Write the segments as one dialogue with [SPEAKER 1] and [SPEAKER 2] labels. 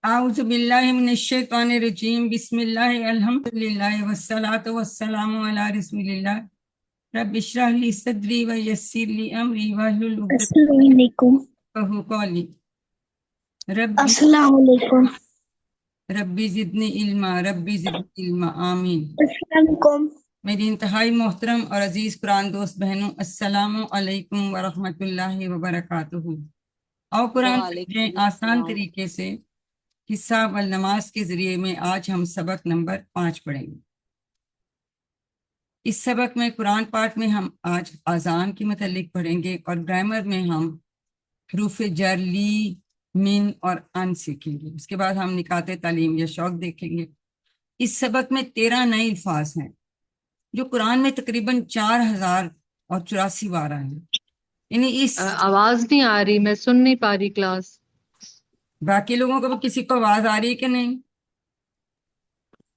[SPEAKER 1] أعوذ بالله من الشيطان الرجيم بسم الله الحمد لله والصلاة والسلام على رسول الله رب اشرح لي صدري ويسر لي أمري واحلل عقدة
[SPEAKER 2] السلام علیکم.
[SPEAKER 1] من قولي ربي
[SPEAKER 2] السلام علیکم.
[SPEAKER 1] ربي زدني علما ربي زدني علما آمین.
[SPEAKER 2] السلام علیکم.
[SPEAKER 1] میری انتہائی محترم اور عزیز قرآن دوست بہنوں، السلام علیکم ورحمۃ اللہ وبرکاتہ. اور قرآن پڑھیں آسان طریقے سے قصہ والنماز کے ذریعے میں آج ہم سبق نمبر 5 پڑھیں گے. اس سبق میں قرآن پاک میں ہم آج اذان کے متعلق پڑھیں گے اور گرامر میں ہم حروف جر لی، من اور ان سیکھیں گے. اس کے بعد ہم نکات تعلیم یا شوق دیکھیں گے. اس سبق میں 13 نئے الفاظ ہیں جو قرآن میں تقریباً 4084 بار آئے ہیں. یعنی اس
[SPEAKER 3] آواز نہیں آ رہی، میں سن نہیں پا رہی کلاس.
[SPEAKER 1] باقی لوگوں کو بھی کسی کو آواز آ رہی ہے کہ نہیں؟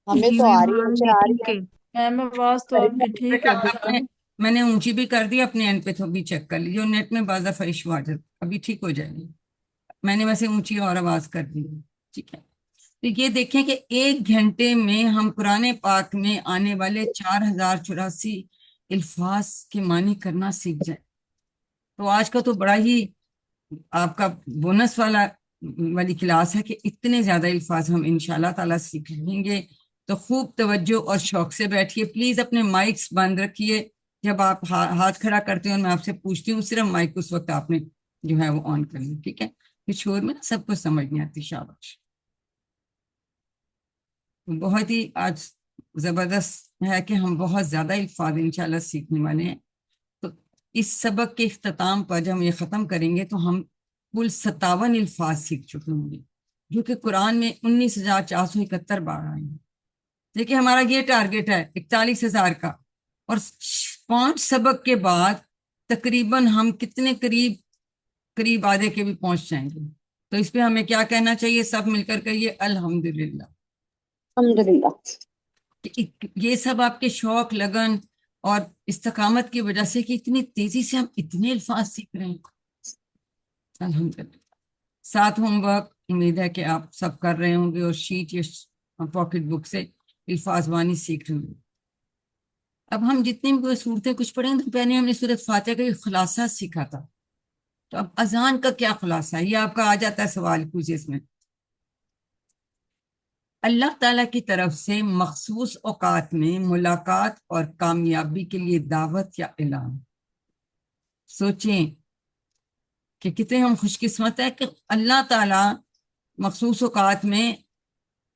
[SPEAKER 4] ہمیں تو آ رہی ہے، مجھے آ رہی ہے.
[SPEAKER 3] میم آواز تو آپ کی ٹھیک ہے.
[SPEAKER 1] میں نے اونچی بھی کر دی، اپنے اینڈ پہ تو بھی چیک کر لیجیے. نیٹ میں بعض دفعہ ایشو آ جاتا، ابھی ٹھیک ہو جائے گی. میں نے ویسے اونچی اور آواز کر دی، ٹھیک ہے. تو یہ دیکھیں کہ 1 گھنٹے میں ہم قرآن پاک میں آنے والے 4084 الفاظ کے معنی کرنا سیکھ جائیں. تو آج کا تو بڑا ہی آپ کا بونس والی کلاس ہے کہ اتنے زیادہ الفاظ ہم انشاءاللہ تعالیٰ سیکھ لیں گے. تو خوب توجہ اور شوق سے بیٹھیے. پلیز اپنے مائکس بند رکھیے. جب آپ ہاتھ کھڑا کرتے ہیں اور میں آپ سے پوچھتی ہوں، صرف مائک اس وقت آپ نے جو ہے وہ آن کرنا، ٹھیک ہے؟ پھر شور میں سب کچھ سمجھ نہیں آتی. شاباش. بہت ہی آج زبردست ہے کہ ہم بہت زیادہ الفاظ انشاءاللہ سیکھنے والے ہیں. تو اس سبق کے اختتام پر جب ہم یہ ختم کریں گے تو ہم کل 57 الفاظ سیکھ چکے ہوں گے، جو کہ قرآن میں 19,471 بار آئے ہیں. دیکھیں ہمارا یہ ٹارگٹ ہے 41,000 کا، اور 5 سبق کے بعد تقریباً ہم کتنے قریب آدھے کے بھی پہنچ جائیں گے. تو اس پہ ہمیں کیا کہنا چاہیے؟ سب مل کر کہیے الحمدللہ.
[SPEAKER 4] الحمدللہ.
[SPEAKER 1] یہ سب آپ کے شوق، لگن اور استقامت کی وجہ سے کہ اتنی تیزی سے ہم اتنے الفاظ سیکھ رہے ہیں. الحمدللہ. 7 ہوم ورک امید ہے کہ آپ سب کر رہے ہوں گے اور شیٹ یا پاکٹ بک سے الفاظ وانی سیکھ رہے ہوں گے. اب ہم جتنی بھی صورتیں کچھ پڑھیں گے، پہلے ہم نے سورۃ فاتحہ کا خلاصہ سیکھا تھا. تو اب اذان کا کیا خلاصہ ہے؟ یہ آپ کا آ جاتا ہے سوال پوچھے اس میں. اللہ تعالیٰ کی طرف سے مخصوص اوقات میں ملاقات اور کامیابی کے لیے دعوت یا اعلان. سوچیں کہ کتنے ہم خوش قسمت ہیں کہ اللہ تعالیٰ مخصوص اوقات میں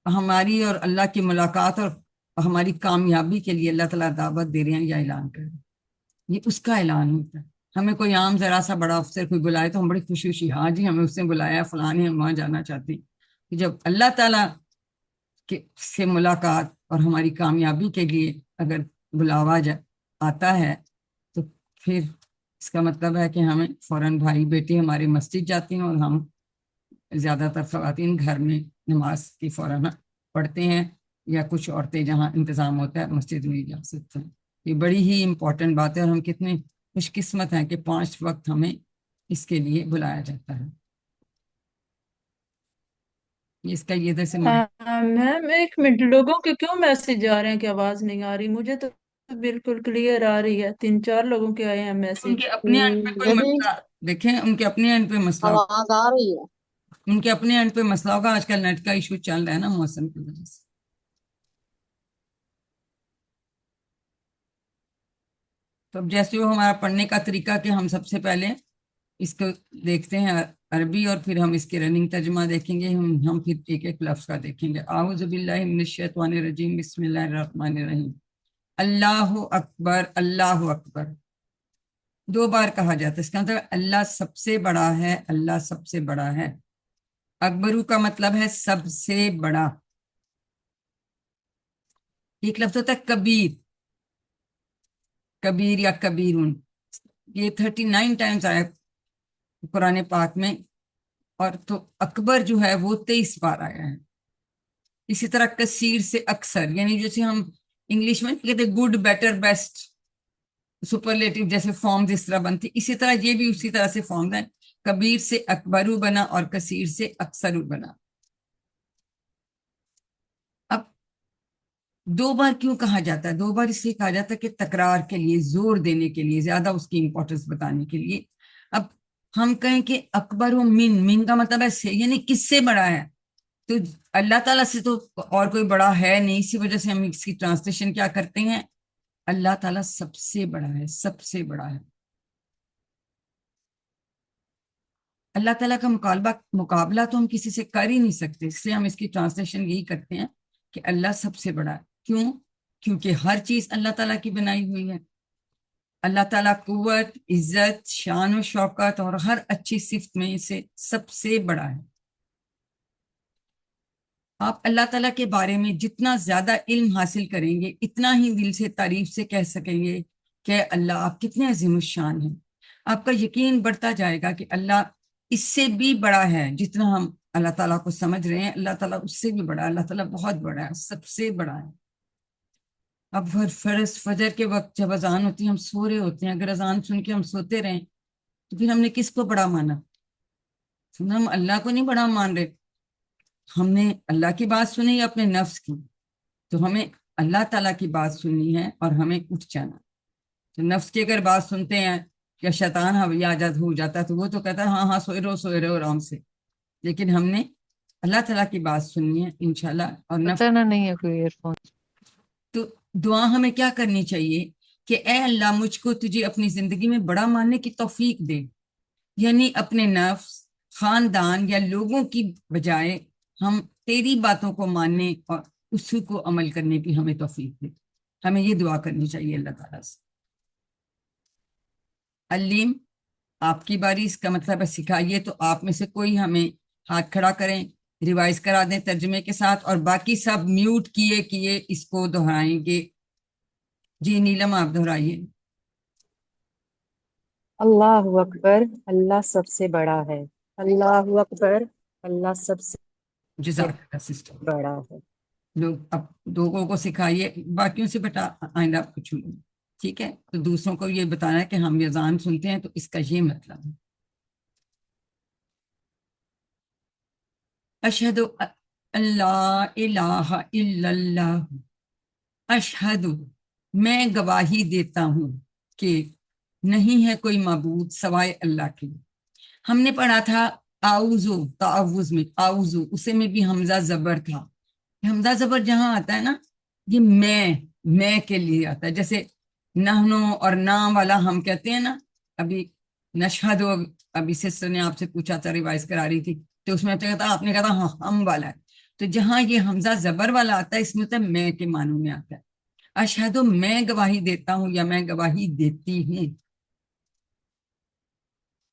[SPEAKER 1] ہماری اور اللہ کی ملاقات اور ہماری کامیابی کے لیے اللہ تعالیٰ دعوت دے رہے ہیں یا اعلان کر رہے ہیں. یہ اس کا اعلان ہوتا ہے. ہمیں کوئی عام ذرا سا بڑا افسر کوئی بلائے تو ہم بڑی خوشی ہاں جی ہمیں اس نے بلایا، فلاں ہم وہاں جانا چاہتے ہیں. جب اللہ تعالیٰ سے ملاقات اور ہماری کامیابی کے لیے اگر بلاوا آتا ہے تو پھر اس کا مطلب ہے کہ ہمیں فوراً بھائی بیٹے ہمارے مسجد جاتے ہیں، اور ہم زیادہ تر خواتین گھر میں نماز کی فوراً پڑھتے ہیں، یا کچھ عورتیں جہاں انتظام ہوتا ہے مسجد میں جا سکتے ہیں. یہ بڑی ہی امپورٹنٹ بات ہے، اور ہم کتنے خوش قسمت ہیں کہ 5 وقت ہمیں اس کے لیے بلایا جاتا ہے. اس کا یہ سے
[SPEAKER 3] میم ایک منٹ، لوگوں کے کیوں میسج آ رہے ہیں کہ آواز نہیں آ رہی؟ مجھے تو بالکل کلیئر آ رہی ہے. 3-4 لوگوں کے آئے ہیں
[SPEAKER 1] ان
[SPEAKER 3] میسج.
[SPEAKER 1] کے اپنے اینڈ پہ کوئی
[SPEAKER 4] مجھے بھی
[SPEAKER 1] مسئلہ دیکھیں، ان کے اپنے اینڈ پہ مسئلہ
[SPEAKER 4] آواز آ رہی ہے.
[SPEAKER 1] ان کے اپنے اینڈ پہ مسئلہ ہوگا. آج کل نیٹ کا ایشو چل رہا ہے نا موسم کی وجہ سے. تو اب جیسے وہ ہمارا پڑھنے کا طریقہ کہ ہم سب سے پہلے اس کو دیکھتے ہیں عربی، اور پھر ہم اس کے رننگ ترجمہ دیکھیں گے. ہم پھر ایک ایک لفظ کا دیکھیں گے. اعوذ باللہ من الشیطان الرجیم، بسم اللہ الرحمن الرحیم. اللہ اکبر. اللہ اکبر 2 بار کہا جاتا ہے. اس کا مطلب اللہ سب سے بڑا ہے، اللہ سب سے بڑا ہے. اکبرو کا مطلب ہے سب سے بڑا. ایک لفظ ہوتا ہے کبیر، کبیر یا کبیرون. یہ 39 ٹائمز آیا قرآن پاک میں، اور تو اکبر جو ہے وہ 23 بار آیا ہے. اسی طرح کثیر سے اکثر، یعنی جیسے ہم انگلش میں کہتے ہیں گڈ، بیٹر، بیسٹ، سپرلیٹو جیسے فارمز اس طرح بنتی، اسی طرح یہ بھی اسی طرح سے فارمز ہیں. کبیر سے اکبرو بنا اور کثیر سے اکثرو بنا. دو بار کیوں کہا جاتا ہے؟ دو بار اس لیے کہا جاتا ہے کہ تکرار کے لیے، زور دینے کے لیے، زیادہ اس کی امپورٹنس بتانے کے لیے۔ اب ہم کہیں کہ اکبر و من کا مطلب ہے سے، یعنی کس سے بڑا ہے؟ تو اللہ تعالیٰ سے تو اور کوئی بڑا ہے نہیں، اسی وجہ سے ہم اس کی ٹرانسلیشن کیا کرتے ہیں؟ اللہ تعالیٰ سب سے بڑا ہے، سب سے بڑا ہے۔ اللہ تعالیٰ کا مقابلہ تو ہم کسی سے کر ہی نہیں سکتے، اس لیے ہم اس کی ٹرانسلیشن یہی کرتے ہیں کہ اللہ سب سے بڑا ہے۔ کیوں؟ کیونکہ ہر چیز اللہ تعالیٰ کی بنائی ہوئی ہے۔ اللہ تعالیٰ قوت، عزت، شان و شوکت اور ہر اچھی صفت میں سے سب سے بڑا ہے۔ آپ اللہ تعالیٰ کے بارے میں جتنا زیادہ علم حاصل کریں گے، اتنا ہی دل سے تعریف سے کہہ سکیں گے کہ اللہ آپ کتنے عظیم الشان ہیں۔ آپ کا یقین بڑھتا جائے گا کہ اللہ اس سے بھی بڑا ہے، جتنا ہم اللہ تعالیٰ کو سمجھ رہے ہیں اللہ تعالیٰ اس سے بھی بڑا ہے، اللہ تعالیٰ بہت بڑا ہے، سب سے بڑا ہے۔ اب فجر کے وقت جب اذان ہوتی ہے ہم سو رہے ہوتے ہیں، اگر اذان سن کے ہم سوتے رہیں تو پھر ہم نے کس کو بڑا مانا؟ ہم اللہ کو نہیں بڑا مان رہے، ہم نے اللہ کی بات سنی یا اپنے نفس کی؟ تو ہمیں اللہ تعالیٰ کی بات سننی ہے اور ہمیں اٹھ جانا۔ تو نفس کی اگر بات سنتے ہیں کہ شیطان حویہ آزاد ہو جاتا ہے تو وہ تو کہتا ہے ہاں ہاں سوئے رہو آرام سے، لیکن ہم نے اللہ تعالیٰ کی بات سننی ہے انشاءاللہ۔ اور نفس
[SPEAKER 5] نہیں ہے کوئی ایئر فون۔
[SPEAKER 1] تو دعا ہمیں کیا کرنی چاہیے کہ اے اللہ مجھ کو تجھے اپنی زندگی میں بڑا ماننے کی توفیق دے، یعنی اپنے نفس، خاندان یا لوگوں کی بجائے ہم تیری باتوں کو ماننے اور اسی کو عمل کرنے کی ہمیں توفیق دے۔ ہمیں یہ دعا کرنی چاہیے اللہ تعالیٰ سے۔ علیم، آپ کی باری، اس کا مطلب ہے سکھائیے۔ تو آپ میں سے کوئی ہمیں ہاتھ کھڑا کریں، ریوائز کرا دیں ترجمے کے ساتھ، اور باقی سب میوٹ کیے اس کو دہرائیں گے۔ جی نیلم آپ دہرائیے۔
[SPEAKER 5] اللہ اکبر، اللہ سب سے بڑا ہے۔ اللہ اکبر، اللہ سب سے
[SPEAKER 1] جزاک اللہ سسٹر۔
[SPEAKER 5] بڑا ہے۔
[SPEAKER 1] لوگ اب لوگوں کو سکھائیے، باقیوں سے بیٹا آئندہ کچھ ٹھیک ہے، تو دوسروں کو یہ بتانا ہے کہ ہم اذان سنتے ہیں تو اس کا یہ مطلب ہے۔ اشہد اللہ الہ الا اللہ، اشہد میں گواہی دیتا ہوں کہ نہیں ہے کوئی معبود سوائے اللہ کے۔ ہم نے پڑھا تھا اعوذ، تعوذ میں اعوذ، اسے میں بھی حمزہ زبر تھا۔ حمزہ زبر جہاں آتا ہے نا، یہ میں کے لیے آتا ہے، جیسے نحنو اور نام والا ہم کہتے ہیں نا۔ ابھی نشہد، ابھی سسٹر نے آپ سے پوچھا تھا، ریوائز کرا رہی تھی، تو اس میں آپ نے کہا تھا ہاں ہم والا ہے۔ تو جہاں یہ حمزہ زبر والا آتا ہے اس میں ہوتا ہے میں کے معنوں میں آتا ہے۔ اشہد میں گواہی دیتا ہوں یا میں گواہی دیتی ہوں۔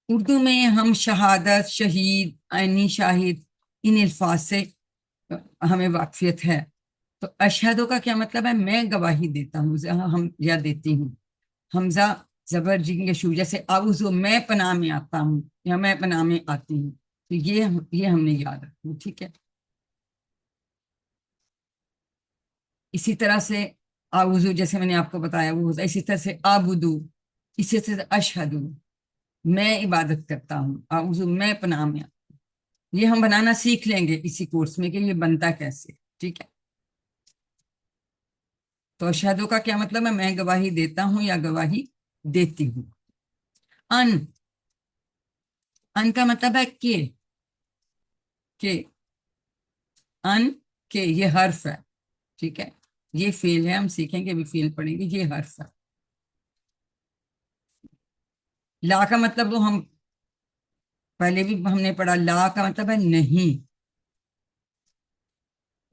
[SPEAKER 1] اردو میں ہم شہادت، شہید، عینی شاہد، ان الفاظ سے ہمیں واقفیت ہے۔ تو اشہدو کا کیا مطلب ہے؟ میں گواہی دیتا ہوں ہم یا دیتی ہوں۔ حمزہ زبر جی کے شو، جیسے اعوذ میں پناہ میں آتا ہوں یا میں پناہ میں آتی ہوں۔ تو یہ ہم نے یاد رکھنا، ٹھیک ہے۔ اسی طرح سے اعوذ جیسے میں نے آپ کو بتایا وہ ہوتا ہے، اسی طرح سے اعبدو، اسی طرح سے اشہدو میں عبادت کرتا ہوں، اعوذ میں پناہ میں آتا ہوں۔ یہ ہم بنانا سیکھ لیں گے اسی کورس میں کہ یہ بنتا کیسے، ٹھیک ہے۔ تو اشہدو کا کیا مطلب ہے؟ میں گواہی دیتا ہوں یا گواہی دیتی ہوں۔ ان کا مطلب ہے کہ ان کے، یہ حرف ہے، ٹھیک ہے، یہ فعل ہے، ہم سیکھیں گے ابھی فعل پڑھیں گے، یہ حرف ہے۔ لا کا مطلب وہ ہم پہلے بھی ہم نے پڑھا، لا کا مطلب ہے نہیں۔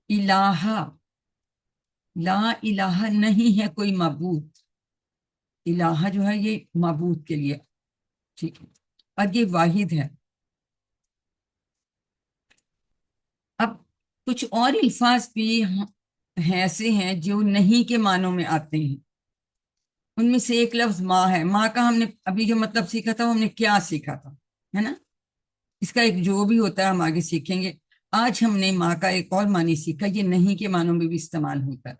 [SPEAKER 1] الہ، لا الہ نہیں ہے کوئی معبود، الہ جو ہے یہ معبود کے لیے، ٹھیک ہے، اور یہ واحد ہے۔ اب کچھ اور الفاظ بھی ایسے ہیں جو نہیں کے معنوں میں آتے ہیں، ان میں سے ایک لفظ ماں ہے۔ ماں کا ہم نے ابھی جو مطلب سیکھا تھا وہ ہم نے کیا سیکھا تھا، ہے نا؟ اس کا ایک جو بھی ہوتا ہے ہم آگے سیکھیں گے۔ آج ہم نے ماں کا ایک اور معنی سیکھا، یہ نہیں کے معنوں میں بھی استعمال ہوتا ہے۔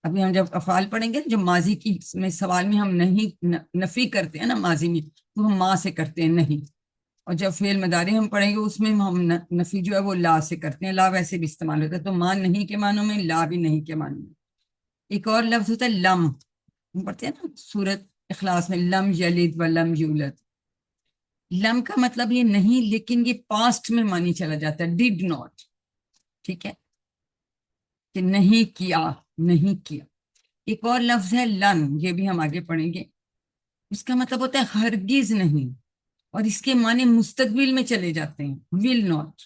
[SPEAKER 1] ابھی ہم جب افعال پڑھیں گے، جو ماضی کی میں سوال میں ہم نہیں نفی کرتے ہیں نا ماضی میں، تو ہم ماں سے کرتے ہیں نہیں، اور جب فعل مضارع ہم پڑھیں گے اس میں ہم نفی جو ہے وہ لا سے کرتے ہیں۔ لا ویسے بھی استعمال ہوتا ہے، تو ماں نہیں کے معنوں میں، لا بھی نہیں کے معنوں میں۔ ایک اور لفظ ہوتا ہے لم، ہم پڑھتے ہیں نا سورت اخلاص میں لم یلد ولم یولد. لم کا مطلب یہ نہیں، لیکن یہ پاسٹ میں مانی چلا جاتا ہے، ڈیڈ ناٹ. ٹھیک ہے، کہ نہیں کیا، نہیں کیا. ایک اور لفظ ہے لن، یہ بھی ہم آگے پڑھیں گے. اس کا مطلب ہوتا ہے ہرگز نہیں، اور اس کے معنی مستقبل میں چلے جاتے ہیں، ول ناٹ.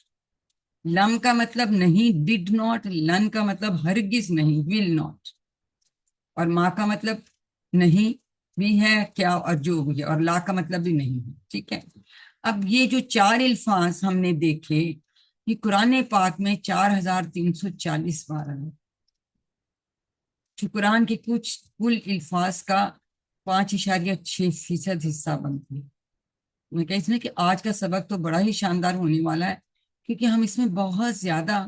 [SPEAKER 1] لم کا مطلب نہیں، ڈڈ ناٹ. لن کا مطلب ہرگز نہیں، ول ناٹ. اور ما کا مطلب نہیں بھی ہے کیا، اور جو بھی ہے، اور لا کا مطلب بھی نہیں ہے. ٹھیک ہے. اب یہ جو 4 الفاظ ہم نے دیکھے، یہ قرآن پاک میں 4340 بار ہے، جو قرآن کے کچھ کل الفاظ کا 5.6% حصہ بنتی ہے. میں کہہ اس میں کہ آج کا سبق تو بڑا ہی شاندار ہونے والا ہے، کیونکہ ہم اس میں بہت زیادہ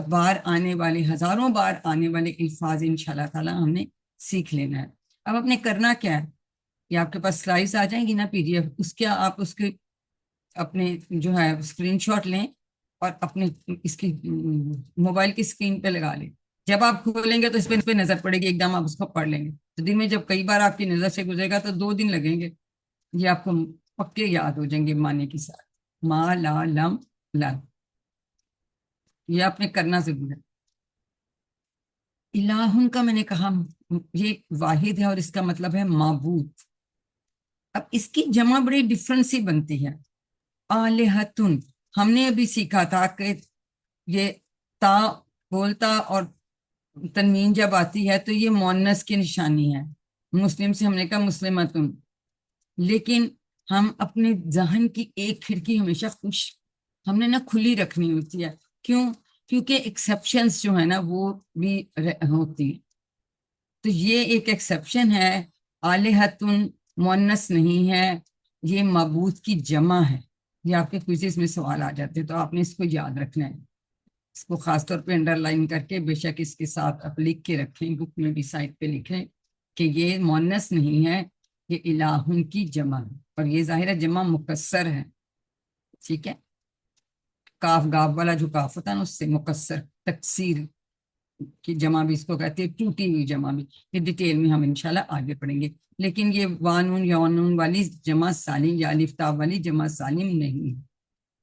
[SPEAKER 1] بار آنے والے، ہزاروں بار آنے والے الفاظ انشاءاللہ تعالیٰ ہم نے سیکھ لینا ہے. اب آپ نے کرنا کیا ہے، یہ آپ کے پاس سلائڈس آ جائیں گی نا پی ڈی ایف، اس کے آپ اس کے اپنے جو ہے اسکرین شاٹ لیں اور اپنے اس کی موبائل کی اسکرین پہ لگا لیں. جب آپ کھولیں گے تو اس پہ نظر پڑے گی، ایک دم آپ اس کو پڑھ لیں گے. تو دن میں جب کئی بار آپ کی نظر سے گزرے گا تو 2 دن لگیں گے، یہ آپ کو پکے یاد ہو جائیں گے معنی کے ساتھ. ما لا لم لن، یہ آپ نے کرنا ضرور ہے. الہن کا میں نے کہا یہ واحد ہے، اور اس کا مطلب ہے معبود. اب اس کی جمع بڑی ڈفرنٹ سی بنتی ہے. آلہتن، ہم نے ابھی سیکھا تھا کہ یہ تا بولتا اور تنوین جب آتی ہے تو یہ مونس کی نشانی ہے. مسلم سے ہم نے کہا مسلمتن، لیکن ہم اپنے ذہن کی ایک کھڑکی ہمیشہ ہم نے نا کھلی رکھنی ہوتی ہے. کیوں؟ کیونکہ ایکسیپشنز جو ہے نا وہ بھی ہوتی ہیں. تو یہ ایک ایکسیپشن ہے، آلہتن مونس نہیں ہے، یہ معبود کی جمع ہے. یہ آپ کے کوئزز میں سوال آ جاتے ہیں، تو آپ نے اس کو یاد رکھنا ہے. اس کو خاص طور پہ انڈر لائن کر کے بے شک اس کے ساتھ آپ لکھ کے رکھیں، بک میں بھی سائٹ پہ لکھیں کہ یہ مونس نہیں ہے، یہ الہن کی جمع ہے. اور یہ ظاہر ہے جمع مکسر ہے. ٹھیک ہے، کاف گاف والا جو کاف ہوتا ہے نا اس سے مکسر، تکسیر کی جمع بھی اس کو کہتے ہیں، ٹوٹی ہوئی جمع بھی. یہ ڈیٹیل میں ہم انشاءاللہ آگے پڑھیں گے. لیکن یہ وانون یونون والی جمع سالم یا الف تاء والی جمع سالم نہیں ہے.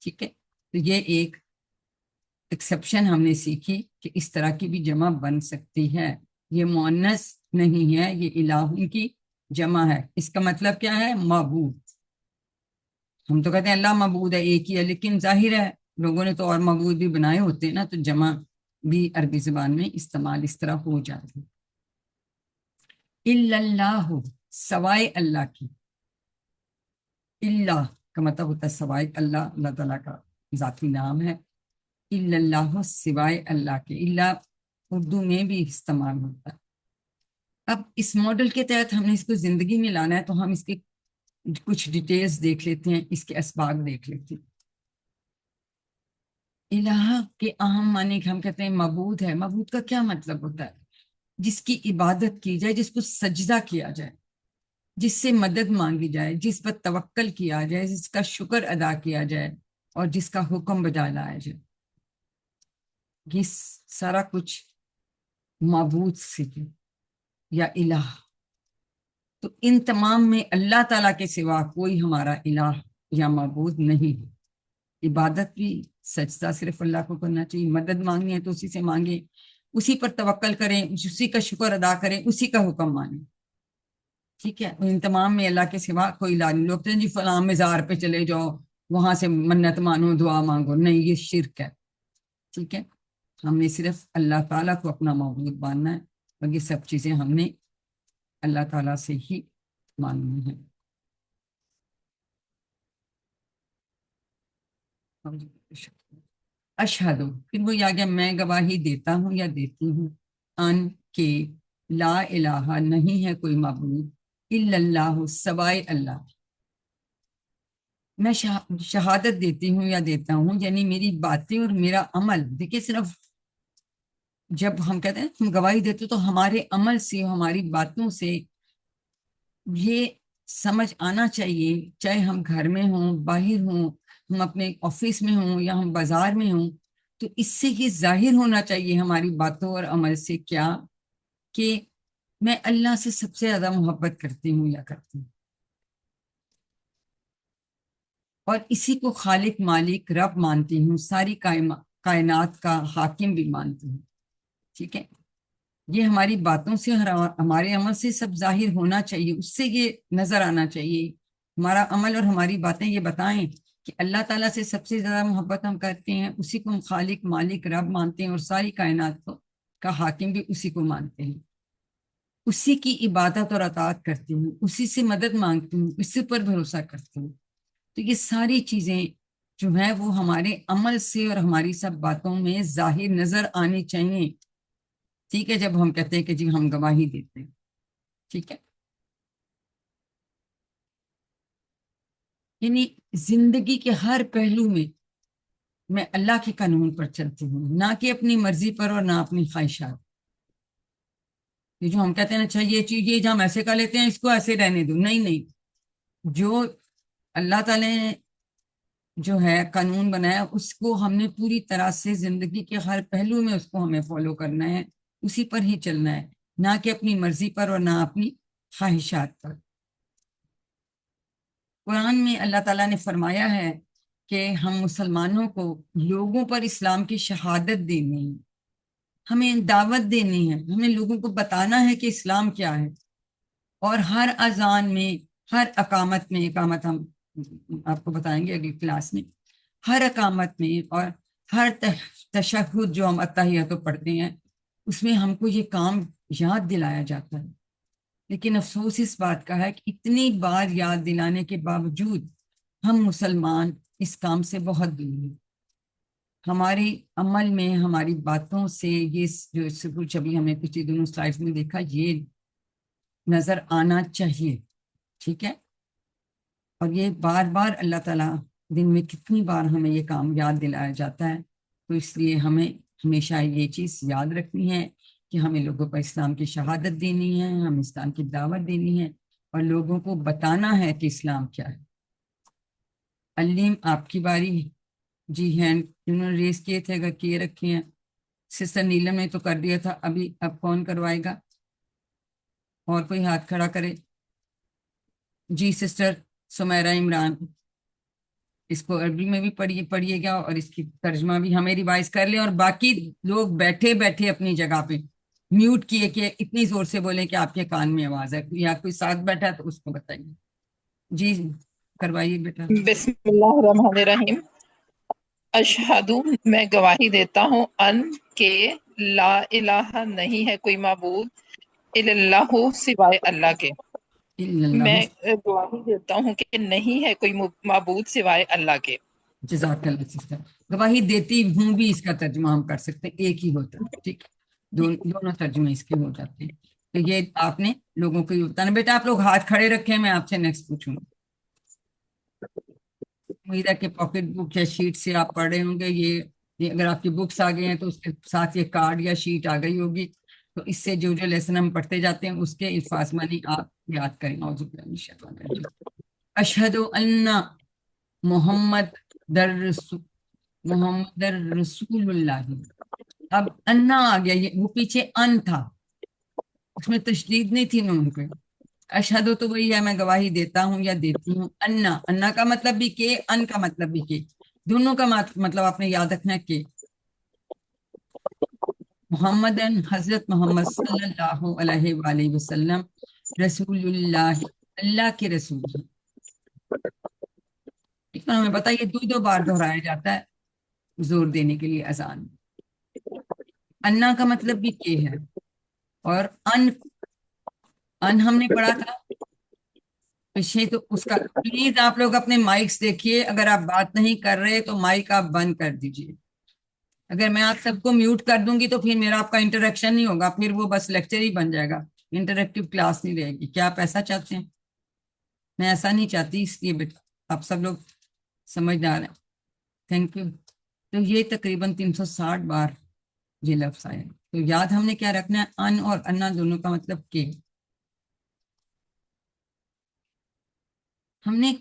[SPEAKER 1] ٹھیک ہے، تو یہ ایک ایکسیپشن ہم نے سیکھی کہ اس طرح کی بھی جمع بن سکتی ہے. یہ مؤنث نہیں ہے، یہ الہن کی جمع ہے. اس کا مطلب کیا ہے؟ معبود. ہم تو کہتے ہیں اللہ معبود ہے، ایک ہی ہے، لیکن ظاہر ہے لوگوں نے تو اور معبود بھی بنائے ہوتے ہیں نا، تو جمع بھی عربی زبان میں استعمال اس طرح ہو جاتی. الا اللہ، سوائے اللہ کی. اللہ کا مطلب ہوتا ہے سوائے اللہ، اللہ تعالیٰ کا ذاتی نام ہے. الا اللہ، سوائے اللہ کے. اللہ اردو میں بھی استعمال ہوتا ہے. اب اس ماڈل کے تحت ہم نے اس کو زندگی میں لانا ہے، تو ہم اس کے کچھ ڈیٹیلز دیکھ لیتے ہیں، اس کے اسباق دیکھ لیتے ہیں. الہ کے اہم معنی ہم کہتے ہیں معبود ہے. معبود کا کیا مطلب ہوتا ہے؟ جس کی عبادت کی جائے، جس کو سجدہ کیا جائے، جس سے مدد مانگی جائے، جس پر توکل کیا جائے، جس کا شکر ادا کیا جائے، اور جس کا حکم بجا لایا جائے. یہ سارا کچھ معبود سے یا الہ. تو ان تمام میں اللہ تعالیٰ کے سوا کوئی ہمارا الہ یا معبود نہیں ہے. عبادت بھی سجدہ صرف اللہ کو کرنا چاہیے. مدد مانگنی ہے تو اسی سے مانگیں، اسی پر توکل کریں، اسی کا شکر ادا کریں، اسی کا حکم مانیں. ٹھیک ہے، ان تمام میں اللہ کے سوا کوئی الہ نہیں. لوگ کہتے ہیں جی فلاں مزار پہ چلے جاؤ، وہاں سے منت مانو، دعا مانگو. نہیں، یہ شرک ہے. ٹھیک ہے، ہم نے صرف اللہ تعالیٰ کو اپنا معبود ماننا ہے، اور یہ سب چیزیں ہم نے اللہ تعالیٰ سے ہی ماننی ہیں. اشہدو، پھر وہ آ گیا میں گواہی دیتا ہوں یا دیتی ہوں، ان کہ لا الہ، نہیں ہے کوئی معبود، الا اللہ، سوائے اللہ. میں شہادت دیتی ہوں یا دیتا ہوں، یعنی میری باتیں اور میرا عمل. دیکھیے صرف جب ہم کہتے ہیں ہم گواہی دیتے تو ہمارے عمل سے، ہماری باتوں سے یہ سمجھ آنا چاہیے، چاہے ہم گھر میں ہوں، باہر ہوں، ہم اپنے آفس میں ہوں یا ہم بازار میں ہوں، تو اس سے یہ ظاہر ہونا چاہیے ہماری باتوں اور عمل سے کیا، کہ میں اللہ سے سب سے زیادہ محبت کرتی ہوں یا کرتی ہوں، اور اسی کو خالق مالک رب مانتی ہوں، ساری کائنات کا حاکم بھی مانتی ہوں. ٹھیک ہے، یہ ہماری باتوں سے اور ہمارے عمل سے سب ظاہر ہونا چاہیے، اس سے یہ نظر آنا چاہیے. ہمارا عمل اور ہماری باتیں یہ بتائیں کہ اللہ تعالیٰ سے سب سے زیادہ محبت ہم کرتے ہیں، اسی کو ہم خالق مالک رب مانتے ہیں، اور ساری کائنات کا حاکم بھی اسی کو مانتے ہیں. اسی کی عبادت اور اطاعت کرتی ہوں، اسی سے مدد مانگتی ہوں، اسی پر بھروسہ کرتی ہوں. تو یہ ساری چیزیں جو ہیں وہ ہمارے عمل سے اور ہماری سب باتوں میں ظاہر نظر آنی چاہیے. ٹھیک ہے، جب ہم کہتے ہیں کہ جی ہم گواہی دیتے ہیں. ٹھیک ہے، یعنی زندگی کے ہر پہلو میں اللہ کے قانون پر چلتی ہوں، نہ کہ اپنی مرضی پر اور نہ اپنی خواہشات. یہ جو ہم کہتے ہیں اچھا یہ چیز یہ جو ہم ایسے کر لیتے ہیں اس کو ایسے رہنے دو، نہیں نہیں، جو اللہ تعالیٰ نے جو ہے قانون بنایا اس کو ہم نے پوری طرح سے زندگی کے ہر پہلو میں اس کو ہمیں فالو کرنا ہے، اسی پر ہی چلنا ہے، نہ کہ اپنی مرضی پر اور نہ اپنی خواہشات پر. قرآن میں اللہ تعالیٰ نے فرمایا ہے کہ ہم مسلمانوں کو لوگوں پر اسلام کی شہادت دینی ہے، ہمیں دعوت دینی ہے، ہمیں لوگوں کو بتانا ہے کہ اسلام کیا ہے. اور ہر اذان میں، ہر اقامت میں، اقامت ہم آپ کو بتائیں گے اگلی کلاس میں، ہر اقامت میں اور ہر تشہد جو ہم اتحیات پڑھتے ہیں اس میں ہم کو یہ کام یاد دلایا جاتا ہے. لیکن افسوس اس بات کا ہے کہ اتنی بار یاد دلانے کے باوجود ہم مسلمان اس کام سے بہت دور ہیں. ہماری عمل میں، ہماری باتوں سے یہ جو کچھ ابھی ہم نے پچھلے دونوں سلائڈز میں دیکھا یہ نظر آنا چاہیے. ٹھیک ہے، اور یہ بار بار اللہ تعالیٰ دن میں کتنی بار ہمیں یہ کام یاد دلایا جاتا ہے. تو اس لیے ہمیں ہمیشہ یہ چیز یاد رکھنی ہے کہ ہمیں لوگوں پر اسلام کی شہادت دینی ہے، ہم اسلام کی دعوت دینی ہے اور لوگوں کو بتانا ہے کہ اسلام کیا ہے. علیم آپ کی باری. جی ہینڈ انہوں نے ریز کیے تھے، اگر کیے رکھے ہیں. سسٹر نیلم نے تو کر دیا تھا، اب کون کروائے گا؟ اور کوئی ہاتھ کھڑا کرے. جی سسٹر سمیرہ عمران، اس کو عربی میں بھی پڑھیے گا اور اس کی ترجمہ بھی ہمیں ریوائز کر لیں، اور باقی لوگ بیٹھے بیٹھے اپنی جگہ پہ میوٹ کیے کہ اتنی زور سے بولیں کہ آپ کے کان میں آواز ہے، یا کوئی ساتھ بیٹھا ہے تو اس کو بتائیے. جی کروائیے بیٹا.
[SPEAKER 6] بسم اللہ الرحمن الرحیم. اشہدو میں گواہی دیتا ہوں ان کہ لا الہ نہیں ہے کوئی معبود الا اللہ سوائے اللہ کے.
[SPEAKER 1] الا اللہ.
[SPEAKER 6] میں گواہی دیتا ہوں کہ نہیں ہے کوئی معبود سوائے اللہ کے.
[SPEAKER 1] جزاک اللہ سسٹر. گواہی دیتی ہوں بھی اس کا ترجمہ ہم کر سکتے ہیں، ایک ہی ہوتا ہے. ٹھیک ہے، دونوں ترجمے اس کے ہو جاتے ہیں. تو یہ آپ نے لوگوں کو یہ بتانا. بیٹا آپ لوگ ہاتھ کھڑے رکھیں، میں آپ سے نیکسٹ پوچھوں گا. امید ہے کہ پاکٹ بک یا شیٹ سے آپ پڑھ رہے ہوں گے. یہ اگر آپ کی بکس آ گئی ہیں تو اس کے ساتھ یہ کارڈ یا شیٹ آ گئی ہوگی، تو اس سے جو لیسن ہم پڑھتے جاتے ہیں اس کے الفاظ معنی آپ یاد کریں. اعوذ باللہ من الشیطان الرجیم. اشہد ان محمد رسول اللہ. اب انا آ گیا، وہ پیچھے ان تھا، اس میں تشدید نہیں تھی نون پہ. اشہد تو وہی ہے میں گواہی دیتا ہوں یا دیتی ہوں. انا کا مطلب بھی کہ، ان کا مطلب بھی کہ، دونوں کا مطلب آپ نے یاد رکھنا کہ محمد حضرت محمد صلی اللہ علیہ وآلہ وسلم رسول اللہ، اللہ کے رسول ہیں. اتنا ہمیں پتا یہ دو بار دہرایا جاتا ہے زور دینے کے لیے اذان. انا کا مطلب بھی کہ ہے، اور ان ہم نے پڑھا تھا پیچھے، تو اس کا پلیز آپ لوگ اپنے مائکس دیکھیے. اگر آپ بات نہیں کر رہے تو مائک آپ بند کر دیجئے. اگر میں آپ سب کو میوٹ کر دوں گی تو پھر میرا آپ کا انٹریکشن نہیں ہوگا، پھر وہ بس لیکچر ہی بن جائے گا، انٹریکٹیو کلاس نہیں رہے گی. کیا آپ ایسا چاہتے ہیں؟ میں ایسا نہیں چاہتی، اس لیے بیٹا آپ سب لوگ سمجھدار ہیں. Thank you. تو یہ تقریباً 360 بار یہ لفظ آیا. تو یاد ہم نے کیا رکھنا ہے؟ ان اور انا دونوں کا مطلب کہ. ہم نے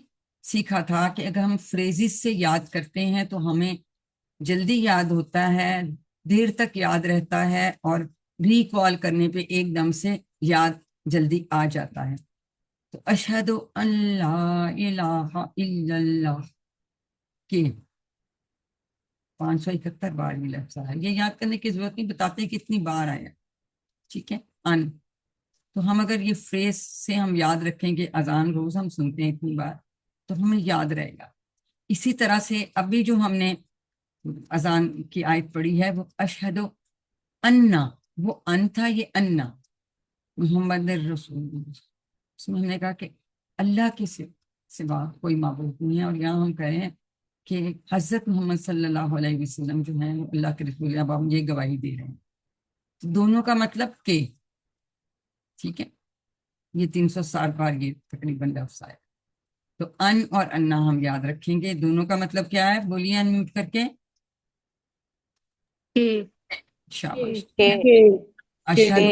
[SPEAKER 1] سیکھا تھا کہ اگر ہم فریزز سے یاد کرتے ہیں تو ہمیں جلدی یاد ہوتا ہے، دیر تک یاد رہتا ہے، اور ریکال کرنے پہ ایک دم سے یاد جلدی آ جاتا ہے. تو اشہد ان لا الہ الا اللہ کے 571 بار یہ لفظ ہے. یہ یاد کرنے کی ضرورت نہیں، بتاتے ہیں کتنی بار آیا. ٹھیک ہے. ان تو ہم اگر یہ فریز سے ہم یاد رکھیں گے، اذان روز ہم سنتے ہیں اتنی بار، تو ہمیں یاد رہے گا. اسی طرح سے ابھی جو ہم نے اذان کی آیت پڑھی ہے وہ اشہد انا، وہ ان تھا، یہ انا محمد رسول اللہ. اس میں ہم نے کہا کہ اللہ کے سوا کوئی معبود نہیں ہے، اور یہاں ہم کہہ رہے ہیں کہ حضرت محمد صلی اللہ علیہ وسلم جو ہیں اللہ کے رسول ہیں. اب ہم یہ گواہی دے رہے ہیں. تو دونوں کا مطلب کہ ٹھیک ہے، یہ 360 بار یہ تقریباً لفظ آیا. تو ان اور انا ہم یاد رکھیں گے. دونوں کا مطلب کیا ہے؟ بولیے ان میوٹ کر کے. شاباش. اشہد،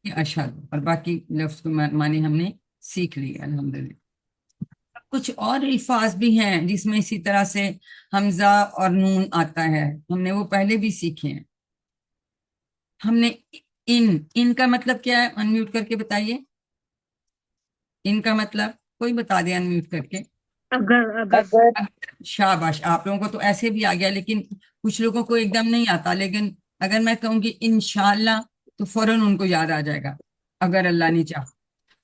[SPEAKER 1] اشہد، اور باقی لفظ کو معنی ہم نے سیکھ لی الحمدللہ. کچھ اور الفاظ بھی ہیں جس میں اسی طرح سے حمزہ اور نون آتا ہے، ہم نے وہ پہلے بھی سیکھے ہیں. ہم نے ان کا مطلب کیا ہے؟ ان میوٹ کر کے بتائیے. ان کا مطلب کوئی بتا دے ان میوٹ کر کے.
[SPEAKER 5] اگر
[SPEAKER 1] شاباش. آپ لوگوں کو تو ایسے بھی آ گیا، لیکن کچھ لوگوں کو ایک دم نہیں آتا. لیکن اگر میں کہوں گی انشاءاللہ تو فوراً ان کو یاد آ جائے گا اگر اللہ نے چاہا.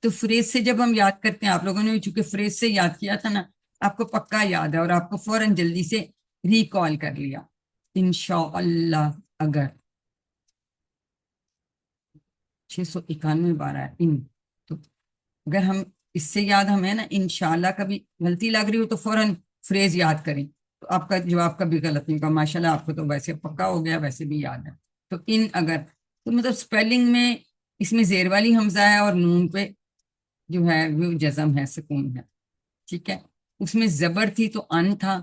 [SPEAKER 1] تو فریز سے جب ہم یاد کرتے ہیں، آپ لوگوں نے بھی چونکہ فریز سے یاد کیا تھا نا، آپ کو پکا یاد ہے اور آپ کو فوراً جلدی سے ریکال کر لیا. انشاءاللہ اگر 691 بار ہے ان. تو اگر ہم اس سے یاد ہمیں نا انشاءاللہ کبھی غلطی لگ رہی ہو تو فوراً فریز یاد کریں، تو آپ کا جواب کبھی غلط نہیں ہوگا. ماشاءاللہ آپ کو تو ویسے پکا ہو گیا، ویسے بھی یاد ہے. تو ان اگر تو مطلب سپیلنگ میں اس میں زیر والی حمزہ ہے اور نون پہ جو ہے وہ جزم ہے، سکون ہے. ٹھیک ہے. اس میں زبر تھی تو ان تھا،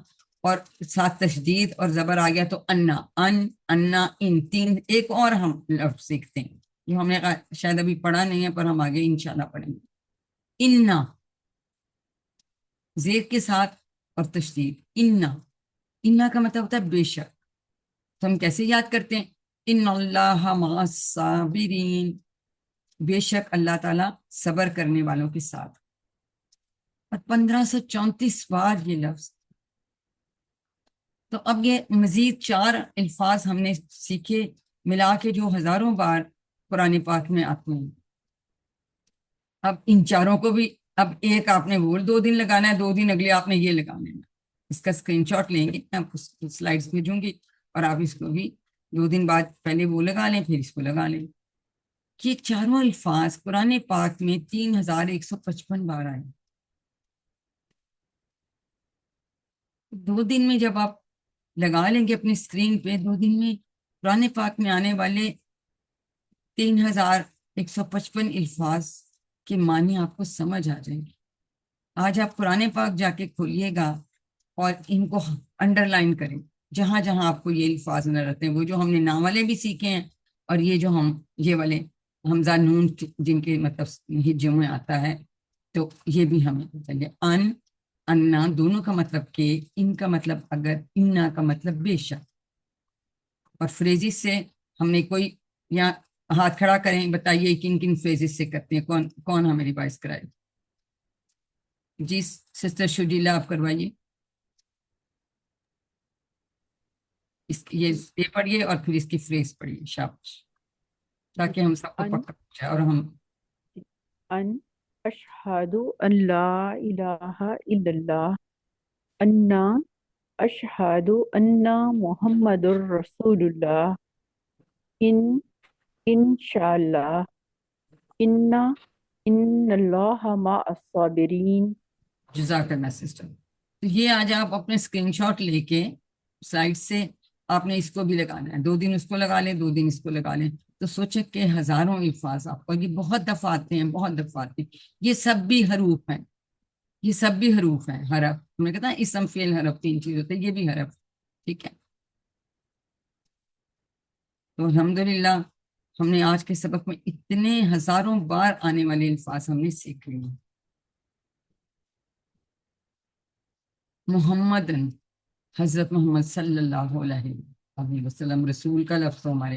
[SPEAKER 1] اور ساتھ تشدید اور زبر آ گیا تو انا. ان، انا، ان. تین ایک اور ہم لفظ سیکھتے ہیں جو ہم نے شاید ابھی پڑھا نہیں ہے، پر ہم آگے انشاءاللہ پڑھیں گے. انا، زیر کے ساتھ اور تشدید. انا، انا کا مطلب ہوتا ہے بے شک. تو ہم کیسے یاد کرتے ہیں؟ ان اللہ مع الصابرین، بے شک اللہ تعالیٰ صبر کرنے والوں کے ساتھ. اور 1534 بار یہ لفظ. تو اب یہ مزید 4 الفاظ ہم نے سیکھے ملا کے جو ہزاروں بار قرآن پاک میں آتے ہیں. اب ان چاروں کو بھی اب ایک آپ نے وہ 2 دن لگانا ہے، 2 دن اگلے آپ نے یہ لگانا ہے. اس کا اسکرین شاٹ لیں گے، میں آپ کو سلائڈس بھیجوں گی، اور آپ اس کو بھی 2 دن بعد پہلے وہ لگا لیں پھر اس کو لگا لیں. کہ یہ چاروں الفاظ قرآن پاک میں 3155 بار آئے. 2 دن میں جب آپ لگا لیں گے اپنی اسکرین پہ، 2 دن میں قرآن پاک میں آنے والے 3155 الفاظ کے معنی آپ کو سمجھ آ جائیں گے. آج آپ قرآن پاک جا کے کھولیے گا اور ان کو انڈر لائن کریں جہاں جہاں آپ کو یہ الفاظ نظر آتے ہیں. وہ جو ہم نے نام والے بھی سیکھے ہیں، اور یہ جو ہم یہ والے حمزہ نون جن کے مطلب ہجوں میں آتا ہے، تو یہ بھی ہمیں چلیے. ان، انا دونوں کا مطلب کہ، ان کا مطلب اگر، انا کا مطلب بے شک. اور فریزز سے ہم نے کوئی یا ہاتھ کھڑا کریں، بتائیے کن کن فریزز سے کرتے ہیں. کون ہمیں ریوائز کرائے؟ جی سسٹر شجیلا آپ کروائیے. یہ پڑھیے اور پھر اس کی فریز پڑھیے. شاباش. تاکہ ہم سب کو پکا ہو جائے اور ہم
[SPEAKER 7] ان اشہد ان لا الہ الا اللہ، انا اشہد ان محمد الرسول اللہ، انشاءاللہ، ان اللہ مع الصابرین.
[SPEAKER 1] جزاک اللہ سسٹر. تو یہ آج آپ اپنے اسکرین شاٹ لے کے سلائڈ سے آپ نے اس کو بھی لگانا ہے. 2 دن اس کو لگا لیں، 2 دن اس کو لگا لیں، تو سوچیں کہ ہزاروں الفاظ آپ کو، یہ بہت دفعہ آتے ہیں، بہت دفعہ آتے ہیں. یہ سب بھی حروف ہیں، یہ سب بھی حروف ہیں. حرف ہم نے کہتا ہے اسم فعل حرف 3 چیز ہوتے ہیں، یہ بھی حرف. ٹھیک ہے. تو الحمدللہ ہم نے آج کے سبق میں اتنے ہزاروں بار آنے والے الفاظ ہم نے سیکھ لیے. محمد، حضرت محمد صلی اللہ علیہ وسلم رسول کا لفظ ہمارے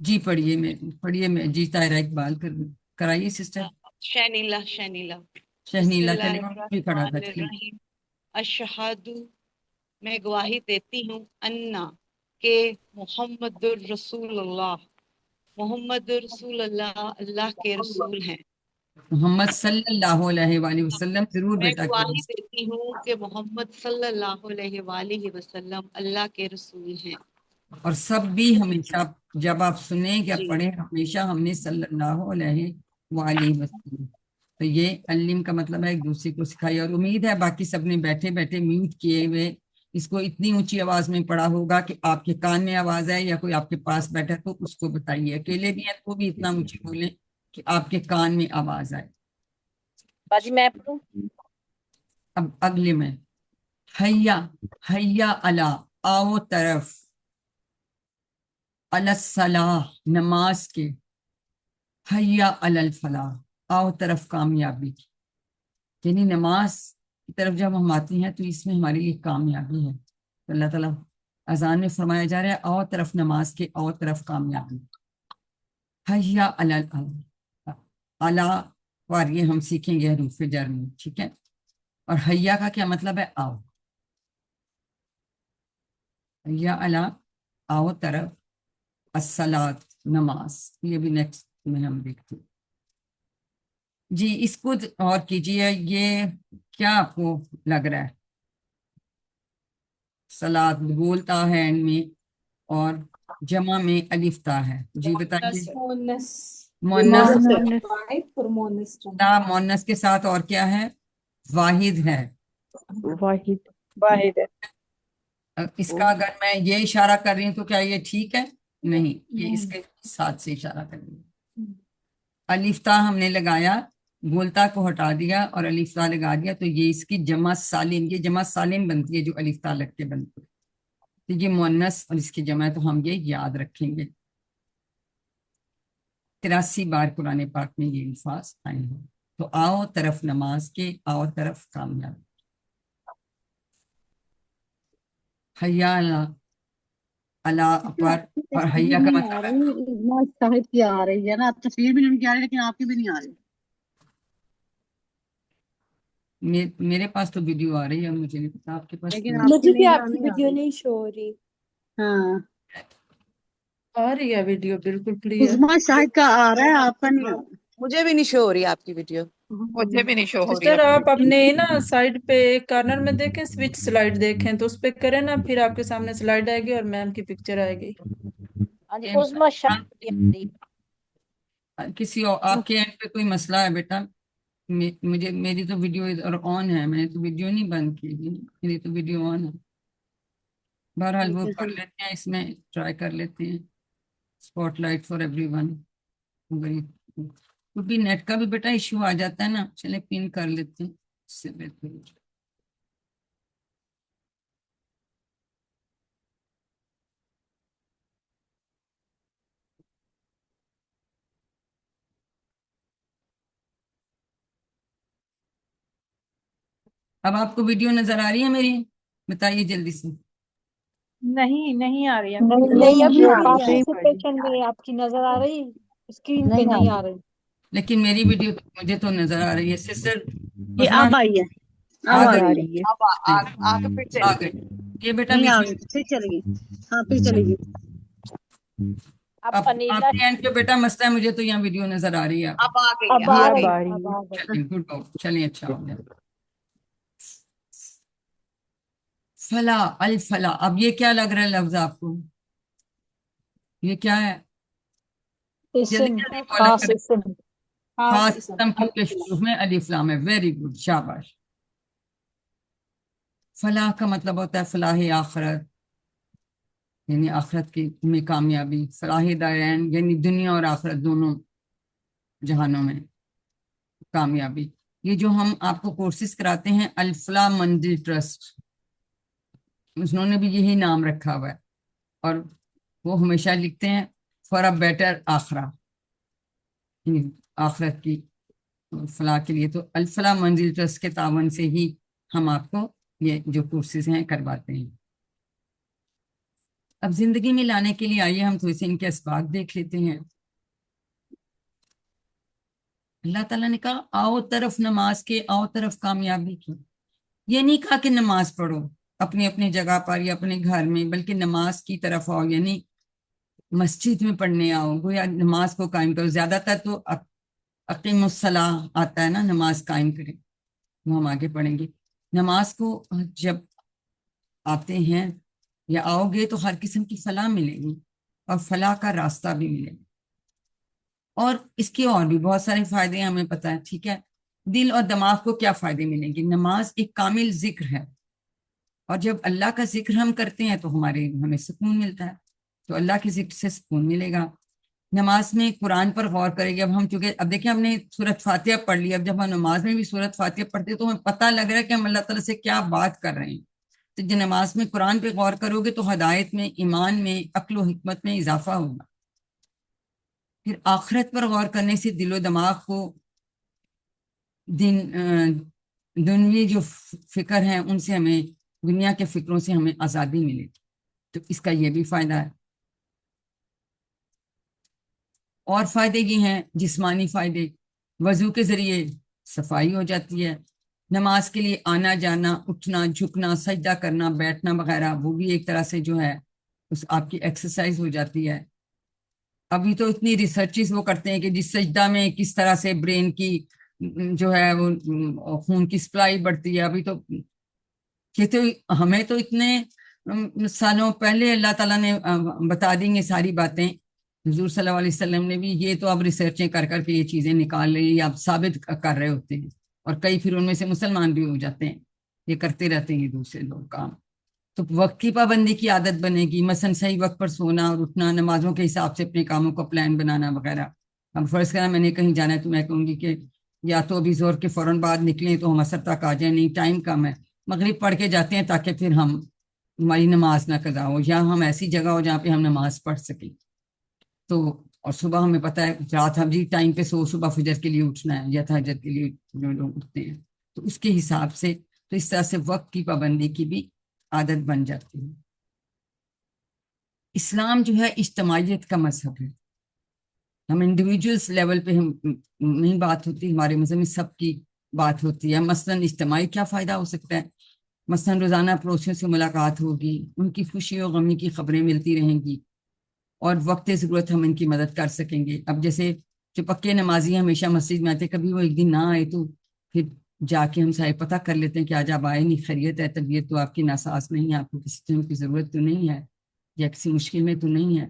[SPEAKER 1] جی پڑھیے میں جی طاہرہ اقبال کرائیے سسٹر
[SPEAKER 8] شنیلا شنیلا بسم
[SPEAKER 1] شہنیلا
[SPEAKER 8] اللہ
[SPEAKER 1] چلے بھی پڑھا تھا
[SPEAKER 8] الرحمن الرحیم اشہد میں گواہی دیتی ہوں انا کہ محمد الرسول اللہ محمد رسول اللہ اللہ کے رسول ہیں
[SPEAKER 1] محمد صلی اللہ علیہ وآلہ وسلم ضرور
[SPEAKER 8] میں
[SPEAKER 1] بیٹا
[SPEAKER 8] گواہی
[SPEAKER 1] کریں
[SPEAKER 8] دیتی ہوں کہ محمد صلی اللہ علیہ وآلہ وسلم اللہ کے رسول ہیں
[SPEAKER 1] اور سب بھی ہمیشہ جب آپ سنیں یا
[SPEAKER 8] جی
[SPEAKER 1] پڑھیں ہمیشہ ہم نے صلی اللہ علیہ وآلہ وسلم تو یہ علم کا مطلب ہے ایک دوسرے کو سکھائی اور امید ہے باقی سب نے بیٹھے بیٹھے میوٹ کیے ہوئے اس کو اتنی اونچی آواز میں پڑھا ہوگا کہ آپ کے کان میں آواز ہے یا کوئی آپ کے پاس بیٹھا تو اس کو بتائیے اکیلے بھی ہیں تو بھی اتنا اونچی بولیں کہ آپ کے کان میں آواز آئے
[SPEAKER 4] باجی میں پڑھوں؟
[SPEAKER 1] اب اگلے میں حیا حیا علی آؤ طرف علی الصلاح نماز کے حیا علی الفلاح آؤ طرف کامیابی کی یعنی نماز کی طرف جب ہم آتے ہیں تو اس میں ہمارے لیے کامیابی ہے تو اللہ تعالیٰ اذان میں فرمایا جا رہا ہے آؤ طرف نماز کے آؤ طرف کامیابی حیا علی الفلاح علی اور یہ ہم سیکھیں گے حروف جر میں ٹھیک ہے اور حیا کا کیا مطلب ہے آؤ حیا علی آؤ طرف الصلاۃ نماز یہ بھی نیکسٹ میں ہم دیکھتے ہیں جی اس کو اور کیجئے یہ کیا آپ کو لگ رہا ہے صلاۃ بولتا ہے ان میں اور جمع میں الف تا ہے جی بتائیے مونس لا مونس کے ساتھ اور کیا ہے واحد ہے
[SPEAKER 7] واحد
[SPEAKER 5] واحد ہے
[SPEAKER 1] اس کا اگر میں یہ اشارہ کر رہی ہوں تو کیا یہ ٹھیک ہے نہیں یہ اس کے ساتھ سے اشارہ کر رہی ہے الف تا ہم نے لگایا بولتا کو ہٹا دیا اور الف تا لگا دیا تو یہ اس کی جمع سالم یہ جمع سالم بنتی ہے جو الف تا لگ کے بنتی ہے تو یہ مونس اور اس کی جمع ہے تو ہم یہ یاد رکھیں گے 83 بار قرآن پاک میں یہ الفاظ آئے ہیں تو آؤ طرف نماز کے آؤ طرف کامیاب حیا اللہ پر اور حیا کا
[SPEAKER 4] نہیں آ
[SPEAKER 1] مطلب ہے
[SPEAKER 4] رہی صاحب کی آ رہی ہے نا تصویر بھی ان کی آ رہی ہے لیکن آپ کی بھی نہیں آ رہی
[SPEAKER 1] میرے پاس تو ویڈیو آ رہی ہے مجھے نہیں پتا آپ کے پاس
[SPEAKER 4] لیکن
[SPEAKER 1] کیا ہے؟
[SPEAKER 4] آپ کی نہیں آپ کی ویڈیو نہیں شو ہو رہی ہاں
[SPEAKER 3] آ رہی ہے ویڈیو بالکل کلیئر
[SPEAKER 4] عظمیٰ شاہد کا آ رہا ہے آپ کا نہیں آ رہا
[SPEAKER 8] مجھے بھی نہیں شو ہو رہی آپ کی ویڈیو
[SPEAKER 6] مجھے بھی نہیں شو ہو رہی
[SPEAKER 3] سسٹر
[SPEAKER 6] آپ
[SPEAKER 3] آپ اپنے نا سائڈ پہ کارنر میں دیکھیں سوئچ سلائڈ دیکھیں تو اس پہ کریں نا پھر آپ کے سامنے سلائڈ آئے گی اور میم کی پکچر آئے گی
[SPEAKER 4] ہاں جی عظمیٰ شاہد کی آ رہی ہے
[SPEAKER 1] کسی اور آپ کے اینڈ پہ کوئی مسئلہ ہے بیٹا مجھے میری تو ویڈیو ادھر آن ہے میں نے تو ویڈیو نہیں بند کی تھی میری تو ویڈیو آن ہے بہرحال وہ کر لیتے ہیں اس میں ٹرائی کر لیتے ہیں spot light for every one کیونکہ نیٹ کا بھی بیٹا ایشو آ جاتا ہے نا چلے پن کر لیتے ہیں اس سے بہتر ہو جائے اب آپ کو ویڈیو نظر آ رہی ہے میری بتائیے جلدی سے
[SPEAKER 5] نہیں آ رہی ہے
[SPEAKER 4] نہیں ابھی
[SPEAKER 5] وہ
[SPEAKER 4] آ
[SPEAKER 5] آپ
[SPEAKER 4] رہی
[SPEAKER 5] ہی
[SPEAKER 4] ہے
[SPEAKER 5] پڑھ لی
[SPEAKER 4] آپ کی نظر آ رہی اسکرین پہ
[SPEAKER 5] نہیں
[SPEAKER 4] نہیں آ رہی
[SPEAKER 1] لیکن میری ویڈیو مجھے تو نظر آ رہی ہے سسٹر
[SPEAKER 4] یہ اب آئی ہے اب
[SPEAKER 1] آ
[SPEAKER 4] آ
[SPEAKER 7] اب آ
[SPEAKER 4] گئی
[SPEAKER 7] رہی ہے
[SPEAKER 8] اب آگے پھر
[SPEAKER 1] آ
[SPEAKER 8] چلی
[SPEAKER 1] گئی
[SPEAKER 8] گئی
[SPEAKER 1] یہ بیٹا
[SPEAKER 4] نہیں
[SPEAKER 1] بیچ
[SPEAKER 4] آ
[SPEAKER 1] میں
[SPEAKER 4] گئی پھر چلے گی ہاں پھر چلے گی اب
[SPEAKER 1] آپ
[SPEAKER 4] انیلا
[SPEAKER 1] کے اینڈ پہ بیٹا مسئلہ ہے مجھے تو یہاں ویڈیو نظر آ رہی ہے
[SPEAKER 8] اب آ گئی
[SPEAKER 4] اب
[SPEAKER 8] ہے
[SPEAKER 7] یہ
[SPEAKER 4] آ
[SPEAKER 7] اب
[SPEAKER 4] گئی
[SPEAKER 7] آ رہی
[SPEAKER 4] اب
[SPEAKER 7] ہے
[SPEAKER 4] آ گئی
[SPEAKER 1] چلیں گڈ چلیں اچھا ہو گیا فلا الفلا اب یہ کیا لگ رہا ہے لفظ آپ کو یہ کیا ہے جلدی
[SPEAKER 4] اسم
[SPEAKER 1] جلدی بولا
[SPEAKER 4] خاص
[SPEAKER 1] کریں
[SPEAKER 4] اسم
[SPEAKER 1] خاص اسم کیونکہ شروع میں الف لام ہے ویری گڈ شاباش فلاح کا مطلب ہوتا ہے فلاح آخرت یعنی آخرت کی میں کامیابی فلاح دارین یعنی دنیا اور آخرت دونوں جہانوں میں کامیابی یہ جو ہم آپ کو کورسز کراتے ہیں الفلاح منزل ٹرسٹ انہوں نے بھی یہی نام رکھا ہوا ہے اور وہ ہمیشہ لکھتے ہیں فار اے بیٹر آخرہ آخرت کی فلاح کے لیے تو الفلاح منزل ٹرسٹ کے تعاون سے ہی ہم آپ کو یہ جو کورسز ہیں کرواتے ہیں اب زندگی میں لانے کے لیے آئیے ہم تھوڑے سے ان کے اسباق دیکھ لیتے ہیں. اللہ تعالیٰ نے کہا آؤ طرف نماز کے، آؤ طرف کامیابی کی. یہ نہیں کہا کہ نماز پڑھو اپنی اپنی جگہ پر یا اپنے گھر میں، بلکہ نماز کی طرف آؤ، یعنی مسجد میں پڑھنے آؤ، گویا نماز کو قائم کرو. زیادہ تر تو اقیم الصلاۃ آتا ہے نا، نماز قائم کریں، وہ ہم آگے پڑھیں گے. نماز کو جب آتے ہیں یا آؤ گے تو ہر قسم کی فلاح ملے گی، اور فلاح کا راستہ بھی ملے گا. اور اس کے اور بھی بہت سارے فائدے ہیں، ہمیں پتہ ہے. ٹھیک ہے، دل اور دماغ کو کیا فائدے ملیں گے؟ نماز ایک کامل ذکر ہے، اور جب اللہ کا ذکر ہم کرتے ہیں تو ہمیں سکون ملتا ہے. تو اللہ کے ذکر سے سکون ملے گا. نماز میں قرآن پر غور کریں گے. اب ہم چونکہ اب دیکھیں ہم نے سورۃ فاتحہ پڑھ لی، اب جب ہم نماز میں بھی سورۃ فاتحہ پڑھتے ہیں تو ہمیں پتہ لگ رہا ہے کہ ہم اللہ تعالیٰ سے کیا بات کر رہے ہیں. تو جب نماز میں قرآن پہ غور کرو گے تو ہدایت میں، ایمان میں، عقل و حکمت میں اضافہ ہوگا. پھر آخرت پر غور کرنے سے دل و دماغ کو دنوی جو فکر ہیں ان سے، ہمیں دنیا کے فکروں سے ہمیں آزادی ملے. تو اس کا یہ بھی فائدہ ہے. اور فائدے یہ ہیں جسمانی فائدے. وضو کے ذریعے صفائی ہو جاتی ہے. نماز کے لیے آنا جانا، اٹھنا جھکنا، سجدہ کرنا، بیٹھنا وغیرہ، وہ بھی ایک طرح سے جو ہے اس آپ کی ایکسرسائز ہو جاتی ہے. ابھی تو اتنی ریسرچز وہ کرتے ہیں کہ جس سجدہ میں کس طرح سے برین کی جو ہے وہ خون کی سپلائی بڑھتی ہے. ابھی تو یہ تو ہمیں تو اتنے سالوں پہلے اللہ تعالیٰ نے بتا دیں گے ساری باتیں. حضور صلی اللہ علیہ وسلم نے بھی یہ تو اب ریسرچیں کر کر کے یہ چیزیں نکال رہی ہیں، اب ثابت کر رہے ہوتے ہیں، اور کئی پھر ان میں سے مسلمان بھی ہو جاتے ہیں. یہ کرتے رہتے ہیں دوسرے لوگ کام. تو وقت کی پابندی کی عادت بنے گی، مثلا صحیح وقت پر سونا اور اٹھنا، نمازوں کے حساب سے اپنے کاموں کا پلان بنانا وغیرہ. اب فرض کرنا میں نے کہیں جانا ہے تو میں کہوں گی کہ یا تو ابھی زور کے فوراً بعد نکلیں تو ہم اثر تک آ جائیں، نہیں ٹائم کم ہے، مغرب پڑھ کے جاتے ہیں تاکہ پھر ہماری نماز نہ قضا ہو، یا ہم ایسی جگہ ہو جہاں پہ ہم نماز پڑھ سکیں. تو اور صبح ہمیں پتہ ہے رات ہم جی ٹائم پہ صبح فجر کے لیے اٹھنا ہے یا تہجد کے لیے جو لوگ اٹھتے ہیں، تو اس کے حساب سے تو اس طرح سے وقت کی پابندی کی بھی عادت بن جاتی ہے. اسلام جو ہے اجتماعیت کا مذہب ہے. ہم انڈیویجولس لیول پہ ہم نہیں بات ہوتی، ہمارے مذہب میں سب کی بات ہوتی ہے. مثلا اجتماعی کیا فائدہ ہو سکتا ہے؟ مثلا روزانہ پڑوسیوں سے ملاقات ہوگی، ان کی خوشی و غمی کی خبریں ملتی رہیں گی، اور وقت ضرورت ہم ان کی مدد کر سکیں گے. اب جیسے جو پکے نمازی ہمیشہ مسجد میں آتے، کبھی وہ ایک دن نہ آئے تو پھر جا کے ہم صاحب پتہ کر لیتے ہیں کہ آج آپ آئے نہیں، خیریت ہے، طبیعت تو آپ کی ناساز نہیں ہے، آپ کو کسی چیز کی ضرورت تو نہیں ہے، یا کسی مشکل میں تو نہیں ہے.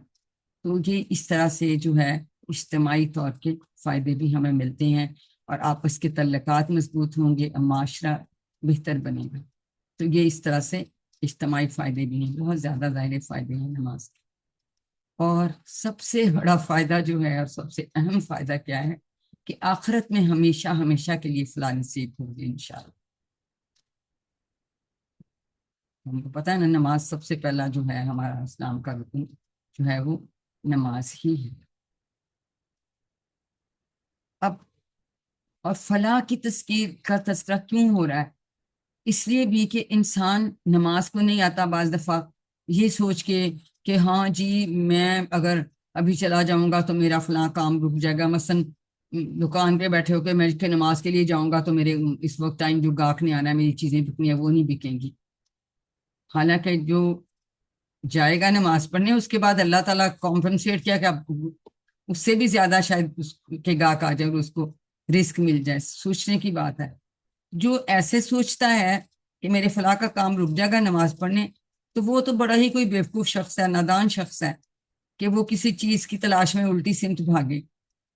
[SPEAKER 1] تو یہ اس طرح سے جو ہے اجتماعی طور کے فائدے بھی ہمیں ملتے ہیں، اور آپس کے تعلقات مضبوط ہوں گے، معاشرہ بہتر بنے گا. تو یہ اس طرح سے اجتماعی فائدے بھی ہیں، بہت زیادہ ظاہر فائدے ہیں نماز کے. اور سب سے بڑا فائدہ جو ہے اور سب سے اہم فائدہ کیا ہے کہ آخرت میں ہمیشہ ہمیشہ کے لیے فلاح نصیب ہوگی انشاءاللہ. ہم کو پتہ ہے نا، نماز سب سے پہلا جو ہے ہمارا اسلام کا رکن جو ہے وہ نماز ہی ہے. اب اور فلاح کی تذکرہ کیوں ہو رہا ہے؟ اس لیے بھی کہ انسان نماز کو نہیں آتا بعض دفعہ یہ سوچ کے کہ ہاں جی میں اگر ابھی چلا جاؤں گا تو میرا فلاں کام رک جائے گا. مثلا دکان پہ بیٹھے ہو کے میں کہ نماز کے لیے جاؤں گا تو میرے اس وقت ٹائم جو گاہک نے آنا ہے، میری چیزیں بکنی ہیں، وہ نہیں بکیں گی. حالانکہ جو جائے گا نماز پڑھنے، اس کے بعد اللہ تعالیٰ کمپنسیٹ کیا کہ اب اس سے بھی زیادہ شاید اس کے گاہک آ جائے اور اس کو رزق مل جائے. سوچنے کی بات ہے. جو ایسے سوچتا ہے کہ میرے فلاح کا کام رک جائے گا نماز پڑھنے، تو وہ تو بڑا ہی کوئی بیوقوف شخص ہے، نادان شخص ہے کہ وہ کسی چیز کی تلاش میں الٹی سمت بھاگے.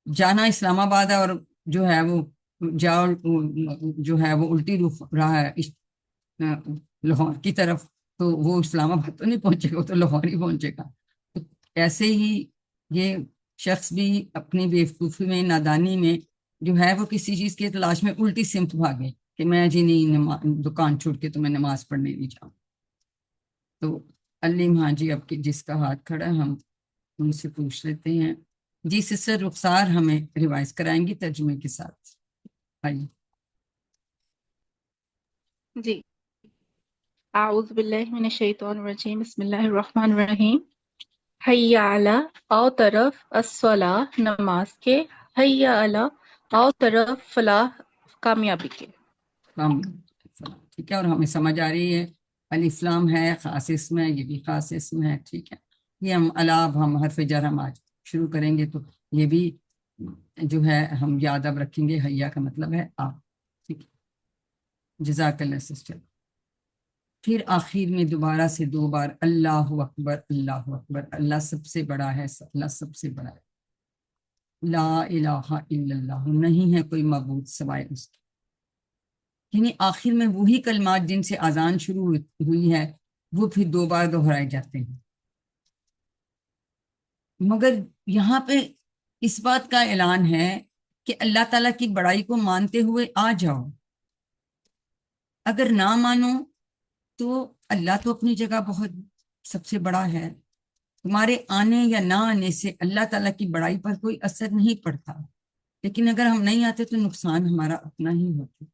[SPEAKER 1] جانا اسلام آباد ہے اور جو ہے وہ جو ہے وہ الٹی رخ رہا ہے لاہور کی طرف، تو وہ اسلام آباد تو نہیں پہنچے گا، وہ تو لاہور ہی پہنچے گا. تو ایسے ہی یہ شخص بھی اپنی بیوقوفی میں، نادانی میں جو ہے وہ کسی چیز کی تلاش میں الٹی سمت بھاگے کہ میں جی نہیں دکان چھوڑ کے تو میں نماز پڑھنے نہیں جاؤں. تو علیم ہاں جی اب جس کا ہاتھ کھڑا ہے ہم ان سے پوچھ لیتے ہیں. جی سسٹر رخسار ہمیں ریوائز کرائیں گی ترجمے کے ساتھ. آئیے.
[SPEAKER 9] جی
[SPEAKER 7] أعوذ بالله من الشيطان الرجيم بسم الله الرحمن الرحیم حی علی آؤ طرف الصلاح نماز کے، حی علی آؤ طرف فلاح کامیابی کے۔
[SPEAKER 1] ٹھیک ہے، اور ہمیں سمجھ آ رہی ہے الف لام ہے خاص اسم ہے، یہ بھی خاص اسم ہے، ٹھیک ہے۔ یہ ہم الاب ہم حرف جر ہم آج شروع کریں گے تو یہ بھی جو ہے ہم یاد اب رکھیں گے، حیا کا مطلب ہے آپ، ٹھیک ہے۔ جزاک اللہ سسٹر۔ پھر آخر میں دوبارہ سے 2 بار اللہ اکبر، اللہ اکبر، اللہ سب سے بڑا ہے، اللہ سب سے بڑا ہے، لا الہ الا اللہ، نہیں ہے کوئی معبود سوائے اس کے۔ یعنی آخر میں وہی کلمات جن سے اذان شروع ہوئی ہے وہ پھر 2 بار دہرائے جاتے ہیں، مگر یہاں پہ اس بات کا اعلان ہے کہ اللہ تعالیٰ کی بڑائی کو مانتے ہوئے آ جاؤ، اگر نہ مانو تو اللہ تو اپنی جگہ بہت سب سے بڑا ہے، تمہارے آنے یا نہ آنے سے اللہ تعالیٰ کی بڑائی پر کوئی اثر نہیں پڑتا، لیکن اگر ہم نہیں آتے تو نقصان ہمارا اپنا ہی ہوتا۔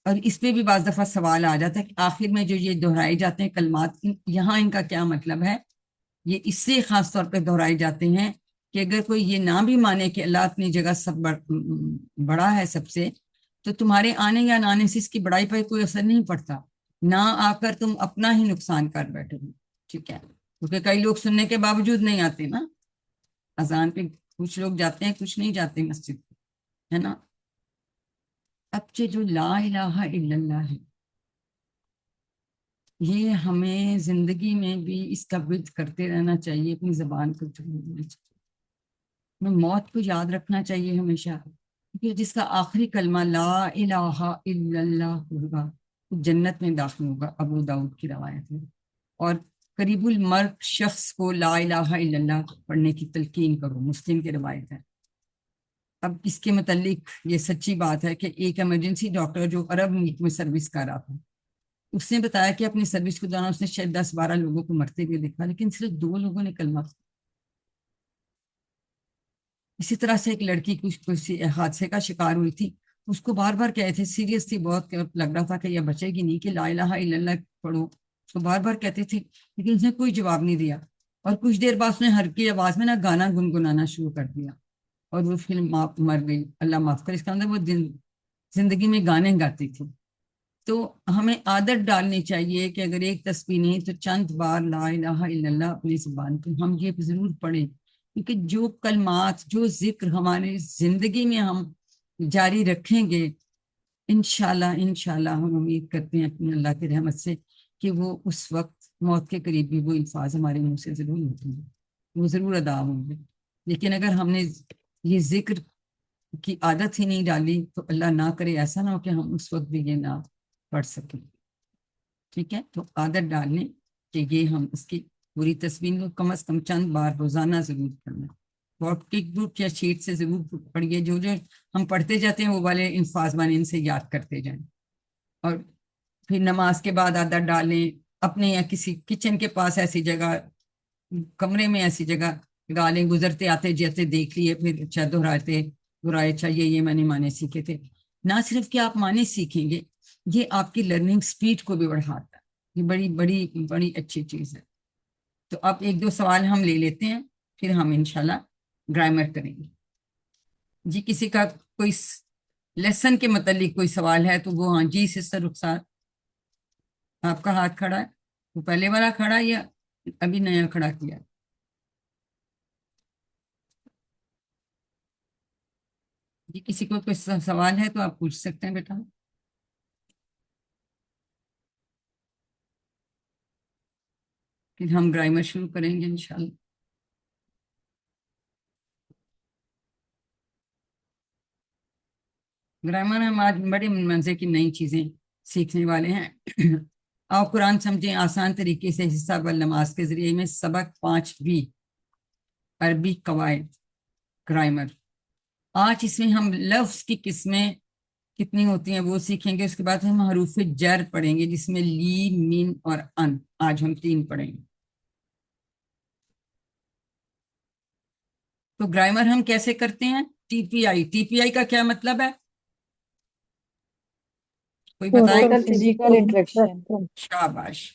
[SPEAKER 1] اور اس پہ بھی بعض دفعہ سوال آ جاتا ہے کہ آخر میں جو یہ دہرائے جاتے ہیں کلمات، یہاں ان کا کیا مطلب ہے؟ یہ اس سے خاص طور پہ دہرائے جاتے ہیں کہ اگر کوئی یہ نہ بھی مانے کہ اللہ اپنی جگہ سب بڑا ہے سب سے، تو تمہارے آنے یا نہ آنے سے اس کی بڑائی پر کوئی اثر نہیں پڑتا، نہ آ کر تم اپنا ہی نقصان کر بیٹھے ہو، ٹھیک ہے۔ کیونکہ کئی لوگ سننے کے باوجود نہیں آتے نا، اذان پہ کچھ لوگ جاتے ہیں کچھ نہیں جاتے مسجد ہے نا۔ اب جو لا الہ الا اللہ ہے، یہ ہمیں زندگی میں بھی اس کا ورد کرتے رہنا چاہیے، اپنی زبان کو چھوڑنا چاہیے، ہمیں موت کو یاد رکھنا چاہیے ہمیشہ، کیونکہ جس کا آخری کلمہ لا الہ الا اللہ ہوگا جنت میں داخل ہوگا، ابو داؤد کی روایت ہے۔ اور قریب المرگ شخص کو لا الہ الا اللہ پڑھنے کی تلقین کرو، مسلم کی روایت ہے۔ اب اس کے متعلق یہ سچی بات ہے کہ ایک ایمرجنسی ڈاکٹر جو عرب ملک میں سروس کر رہا تھا، اس نے بتایا کہ اپنی سروس کے دوران اس نے شاید 10-12 لوگوں کو مرتے ہوئے دیکھا، لیکن صرف 2 لوگوں نے کلمہ۔ اسی طرح سے ایک لڑکی کسی حادثے کا شکار ہوئی تھی، اس کو بار بار کہے تھے، سیریس تھی بہت، لگ رہا تھا کہ یہ بچے گی نہیں، کہ لا الہ الا اللہ پڑھو، اس کو بار بار کہتے تھے، لیکن اس نے کوئی جواب نہیں دیا، اور کچھ دیر بعد اس نے ہلکی آواز میں گانا گنگنانا شروع کر دیا، اور وہ فلم مر گئی، اللہ معاف کرے، اس کا مطلب وہ زندگی میں گانے گاتی تھی۔ تو ہمیں عادت ڈالنی چاہیے کہ اگر ایک تسبیح نہیں تو چند بار لا الہ الا اللہ اپنی زبان پہ ہم یہ ضرور پڑھیں، کیونکہ جو کلمات جو ذکر ہماری زندگی میں ہم جاری رکھیں گے، انشاءاللہ ہم امید کرتے ہیں اپنے اللہ کی رحمت سے کہ وہ اس وقت موت کے قریب بھی وہ الفاظ ہمارے منہ سے ضرور نکلیں گے، وہ ضرور ادا ہوں گے۔ لیکن اگر ہم نے یہ ذکر کی عادت ہی نہیں ڈالی تو اللہ نہ کرے ایسا نہ ہو کہ ہم اس وقت بھی یہ نہ پڑھ سکیں، ٹھیک ہے۔ تو عادت ڈالنے کہ یہ ہم اس کی پوری تصویر کو کم از کم چند بار روزانہ ضرور پڑھنا، اور ٹک بک یا شیٹ سے ضرور پڑھیے، جو ہم پڑھتے جاتے ہیں وہ والے الفاظ بنے ان سے یاد کرتے جائیں، اور پھر نماز کے بعد عادت ڈالیں اپنے یا کسی کچن کے پاس ایسی جگہ، کمرے میں ایسی جگہ گالیں، گزرتے آتے جاتے دیکھ لیے، پھر اچھا دہرائے چاہیے، یہ میں نے معنی سیکھے تھے۔ نہ صرف کہ آپ معنی سیکھیں گے، یہ آپ کی لرننگ سپیڈ کو بھی بڑھاتا ہے، یہ بڑی بڑی بڑی اچھی چیز ہے۔ تو اب 1-2 سوال ہم لے لیتے ہیں، پھر ہم انشاءاللہ گرامر کریں گے۔ جی کسی کا کوئی لیسن کے متعلق کوئی سوال ہے تو وہ، ہاں جی سسٹر رخسار، آپ کا ہاتھ کھڑا ہے، وہ پہلے والا کھڑا ہے یا ابھی نیا کھڑا کیا؟ جی کسی کو کوئی سوال ہے تو آپ پوچھ سکتے ہیں بیٹا۔ پھر ہم گرامر شروع کریں گے انشاءاللہ۔ گرامر ہم آج بڑے مزے کی نئی چیزیں سیکھنے والے ہیں۔ آؤ قرآن سمجھیں آسان طریقے سے، حصہ بل نماز کے ذریعے میں سبق 5B عربی قواعد گرامر۔ آج اس میں ہم لفظ کی قسمیں کتنی ہوتی ہیں وہ سیکھیں گے، اس کے بعد ہم حروف جر پڑھیں گے جس میں لی، من اور ان، آج ہم 3 پڑھیں گے۔ تو گرامر ہم کیسے کرتے ہیں؟ TPI کا کیا مطلب ہے؟ کوئی بتائے؟
[SPEAKER 5] Total physical interaction.
[SPEAKER 1] شاباش.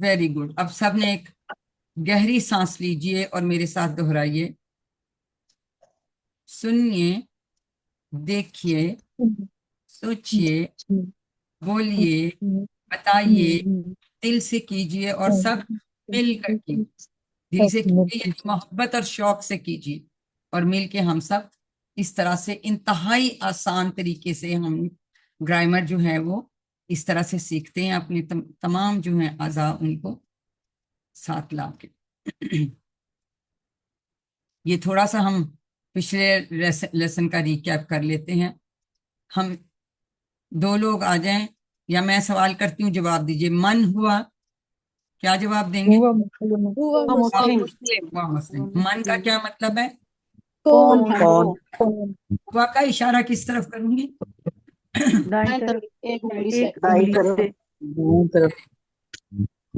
[SPEAKER 1] Very good. اب سب نے ایک گہری سانس لیجئے اور میرے ساتھ دہرائیے. سنیے، دیکھیے، سوچئے، بولیے، بتائیے، دل سے کیجئے اور سب مل کر کیجئے. دل سے کیجئے یعنی محبت اور شوق سے کیجئے، اور مل کے ہم سب اس طرح سے انتہائی آسان طریقے سے ہم گرامر جو ہے وہ اس طرح سے سیکھتے ہیں، اپنے تمام جو ہیں اعضاء ان کو ساتھ لا کے. یہ تھوڑا سا ہم پچھلے لیسن کا ریکیپ کر لیتے ہیں. ہم دو لوگ آ جائیں یا میں سوال کرتی ہوں، جواب دیجئے. من ہوا، کیا جواب دیں گے؟ ہوا مسلم. من کا کیا مطلب ہے؟
[SPEAKER 5] کون
[SPEAKER 1] ہوا کا اشارہ کس طرف کروں گی؟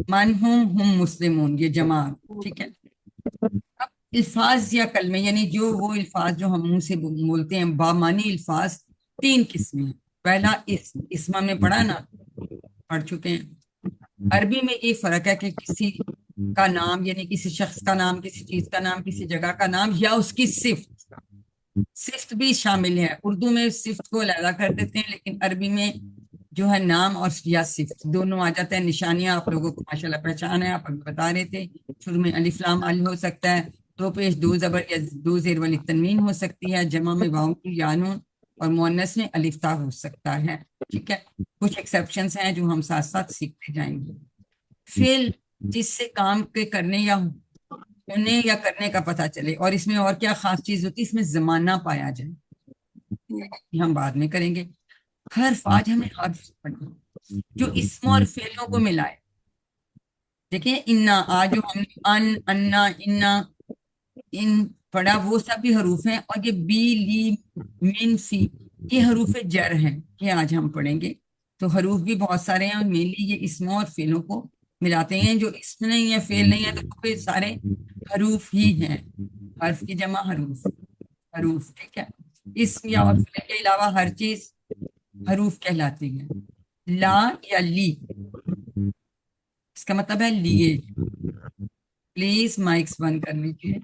[SPEAKER 1] من ہم مسلمون، یہ جماعت. ٹھیک ہے. اب الفاظ یا کلمے یعنی جو وہ الفاظ جو ہم منہ سے بولتے ہیں بامانی الفاظ، تین قسمیں ہیں. پہلا اسم ہم نے پڑھا نا، پڑھ چکے ہیں. عربی میں یہ فرق ہے کہ کسی کا نام یعنی کسی شخص کا نام، کسی چیز کا نام، کسی جگہ کا نام یا اس کی صفت. صفت بھی شامل ہے. اردو میں صفت کو علیحدہ کر دیتے ہیں، لیکن عربی میں جو ہے نام اور یا صفت دونوں آ جاتے ہیں. نشانیاں آپ لوگوں کو ماشاءاللہ پہچان ہے، آپ بتا رہے تھے. شروع میں الف لام ال ہو سکتا ہے، دو پیش دو زبر یا دو زیر والی تنوین ہو سکتی ہے، جمع میں واؤ یا نون، اور مؤنث میں الف تا ہو سکتا ہے. ٹھیک ہے. کچھ ایکسیپشنز ہیں جو ہم ساتھ ساتھ سیکھتے جائیں گے. فعل جس سے کام کے کرنے یا ہونے یا کرنے کا پتہ چلے. اور اس میں اور کیا خاص چیز ہوتی ہے؟ اس میں زمانہ پایا جائے. یہ ہم بعد میں کریں گے. حرف، آج ہمیں حرف پڑھنا جو اسم اور فعلوں کو ملائے. دیکھیں انا، آج جو ہم نے ان، انا، انا، ان پڑھا، وہ سب بھی حروف ہیں. اور یہ بی، لی، من، فی، یہ حروف جر ہیں، یہ آج ہم پڑھیں گے. تو حروف بھی بہت سارے ہیں، اور مینلی یہ اسموں اور فعلوں کو ملاتے ہیں. جو اسم نہیں ہے، فعل نہیں ہے، تو پھر سارے حروف ہی ہیں. حرف کی جمع حروف، حروف. ٹھیک ہے. اسم یا اور فعل کے علاوہ ہر چیز حروف کہلاتی ہے. لا یا لی، اس کا مطلب ہے لیے. پلیز مائکس بند کر لیجیے.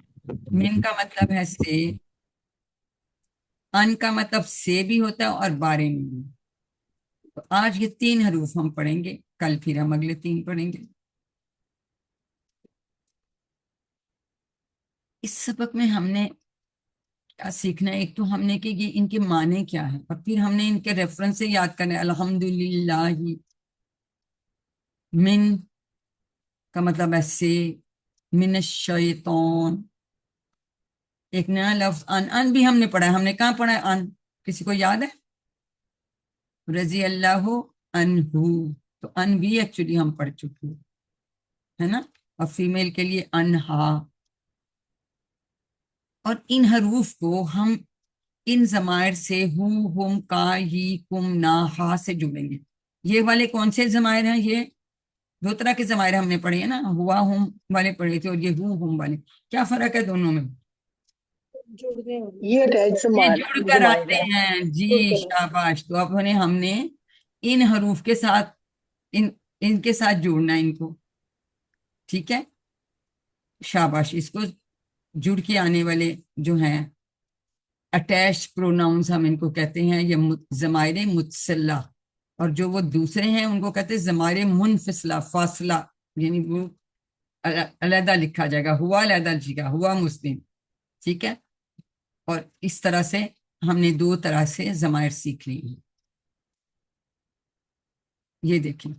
[SPEAKER 1] من کا مطلب ہے سے. ان کا مطلب سے بھی ہوتا ہے اور بارے میں بھی. تو آج یہ تین حروف ہم پڑھیں گے، کل پھر ہم اگلے تین پڑھیں گے. اس سبق میں ہم نے کیا سیکھنا ہے؟ ایک تو ہم نے کہ یہ ان کے معنی کیا ہے، اور پھر ہم نے ان کے ریفرنس سے یاد کرنا ہے. الحمدللہ، من کا مطلب ہے سے. من الشیطان. ایک نیا لفظ ان بھی ہم نے پڑھا ہے. ہم نے کہاں پڑھا ہے ان؟ کسی کو یاد ہے؟ رضی اللہ عنہ. تو ان بھی ایکچولی ہم پڑھ چکے ہیں، ہے نا. اور فیمیل کے لیے انہا. اور ان حروف کو ہم ان ضمائر سے ہو، ہم، کا، ہی، کم، نا، ہا سے جڑیں گے. یہ والے کون سے ضمائر ہیں؟ یہ دو طرح کے ضمائر ہم نے پڑھے ہیں نا، ہوا ہم والے پڑھے تھے اور یہ ہو ہم والے. کیا فرق ہے دونوں میں؟
[SPEAKER 9] یہ
[SPEAKER 1] جڑ کر آتے ہیں. جی شاباش. تو اب ہم نے ان حروف کے ساتھ ان کے ساتھ جوڑنا ہے ان کو. ٹھیک ہے. شاباش. اس کو جڑ کے آنے والے جو ہیں اٹیچ پروناؤنس ہم ان کو کہتے ہیں، یہ ضمائر متصلہ. اور جو وہ دوسرے ہیں ان کو کہتے ہیں ضمائر منفصلہ، فاصلہ، یعنی وہ علیحدہ لکھا جائے گا. ہوا علیحدہ لکھا، ہوا مسلم. ٹھیک ہے. اور اس طرح سے ہم نے دو طرح سے ضمائر سیکھ لی ہیں. یہ دیکھیں،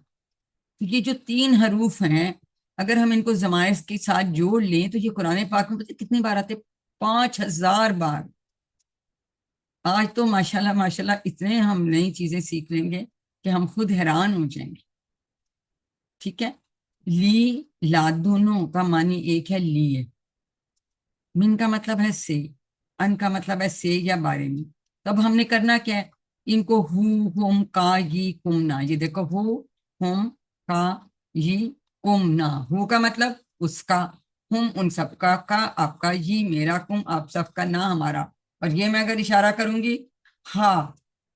[SPEAKER 1] یہ جو تین حروف ہیں اگر ہم ان کو ضمائر کے ساتھ جوڑ لیں تو یہ قرآن پاک میں پتہ کتنی بار آتے؟ 5000 بار. آج تو ماشاءاللہ ماشاءاللہ اتنے ہم نئی چیزیں سیکھ لیں گے کہ ہم خود حیران ہو جائیں گے. ٹھیک ہے. لی، لا دونوں کا معنی ایک ہے، لیے. من کا مطلب ہے سے، ان کا مطلب ہے سے یا بارے میں. تب ہم نے کرنا کیا ہے؟ ان کو ہو، ہم، کا، ہی، کم، نا. یہ دیکھو، ہو، ہم، کا، ہی، کم، نا. ہو کا مطلب اس کا، ہم ان سب کا آپ کا، ہی میرا، کم آپ سب کا، نا ہمارا. اور یہ میں اگر اشارہ کروں گی ہا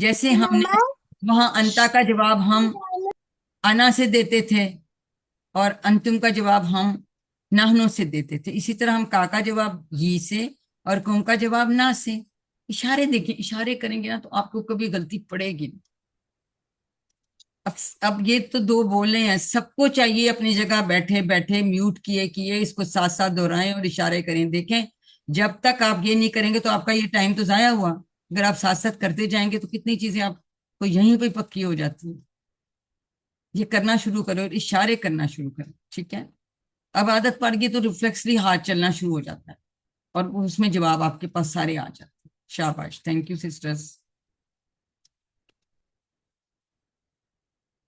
[SPEAKER 1] جیسے ہم نے وہاں انتا کا جواب ہم انا سے دیتے تھے اور انتم کا جواب ہم نحنو سے دیتے تھے، اسی طرح ہم کا جواب یہ سے اور کم کا جواب نہ سے. اشارے دیکھیں، اشارے کریں گے نا تو آپ کو کبھی غلطی پڑے گی. اب یہ تو دو بولے ہیں، سب کو چاہیے اپنی جگہ بیٹھے بیٹھے میوٹ کیے اس کو ساتھ ساتھ دہرائیں اور اشارے کریں. دیکھیں جب تک آپ یہ نہیں کریں گے تو آپ کا یہ ٹائم تو ضائع ہوا. اگر آپ ساتھ ساتھ کرتے جائیں گے تو کتنی چیزیں آپ کو یہیں پہ پکی ہو جاتی ہیں. یہ کرنا شروع کرو اور اشارے کرنا شروع کرو. ٹھیک ہے، اب عادت پڑ گئی تو ریفلیکسلی ہاتھ چلنا شروع ہو جاتا ہے اور اس میں جواب آپ کے پاس سارے آ جاتے ہیں. شاباش، تھینک یو سسٹرز.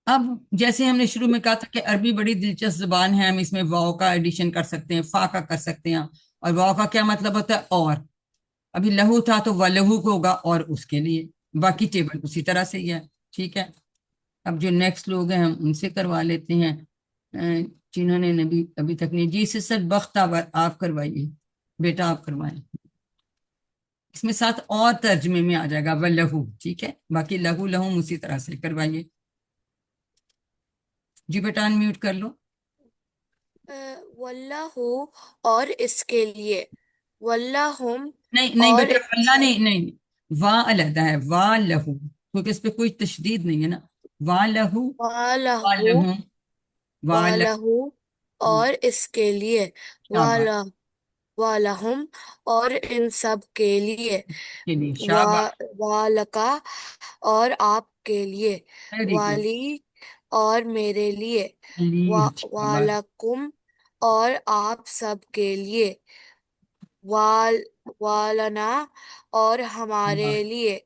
[SPEAKER 1] اب جیسے ہم نے شروع میں کہا تھا کہ عربی بڑی دلچسپ زبان ہے، ہم اس میں واو کا ایڈیشن کر سکتے ہیں، فا کا کر سکتے ہیں. اور واو کا کیا مطلب ہوتا ہے؟ اور. ابھی لہو تھا تو ولہو کو ہوگا اور اس کے لیے. باقی ٹیبل اسی طرح سے ہی ہے. ٹھیک ہے، اب جو نیکسٹ لوگ ہیں ہم ان سے کروا لیتے ہیں جنہوں نے ابھی تک نہیں. جی سسٹر بختاور آپ کروائیے، بیٹا آپ کروائیں. اس میں ساتھ اور ترجمے میں آ جائے گا ولہو. ٹھیک ہے، باقی لہو لہم اسی طرح سے کروائیے. جی بیٹا ان میوٹ کر لو.
[SPEAKER 10] واللہ اور اس کے لیے، واللہم
[SPEAKER 1] نہیں نہیں
[SPEAKER 10] اور
[SPEAKER 1] بیٹا، اللہ نہیں، وا علیحدہ ہے، وا لہو، کیونکہ اس پہ کوئی تشدید نہیں ہے نا. وا لہو، وا
[SPEAKER 10] والہ
[SPEAKER 1] لہم، وا
[SPEAKER 10] والہ
[SPEAKER 1] لہم
[SPEAKER 10] اور اس کے لیے،
[SPEAKER 1] شاباش
[SPEAKER 10] والہم اور ان سب کے لیے،
[SPEAKER 1] کے لیے. شاباش،
[SPEAKER 10] والکا اور آپ کے لیے،
[SPEAKER 1] ویری گڈ.
[SPEAKER 10] والی اور میرے لیے،
[SPEAKER 1] شاباش،
[SPEAKER 10] والکم اور آپ سب کے لیے، والنا اور ہمارے لیے،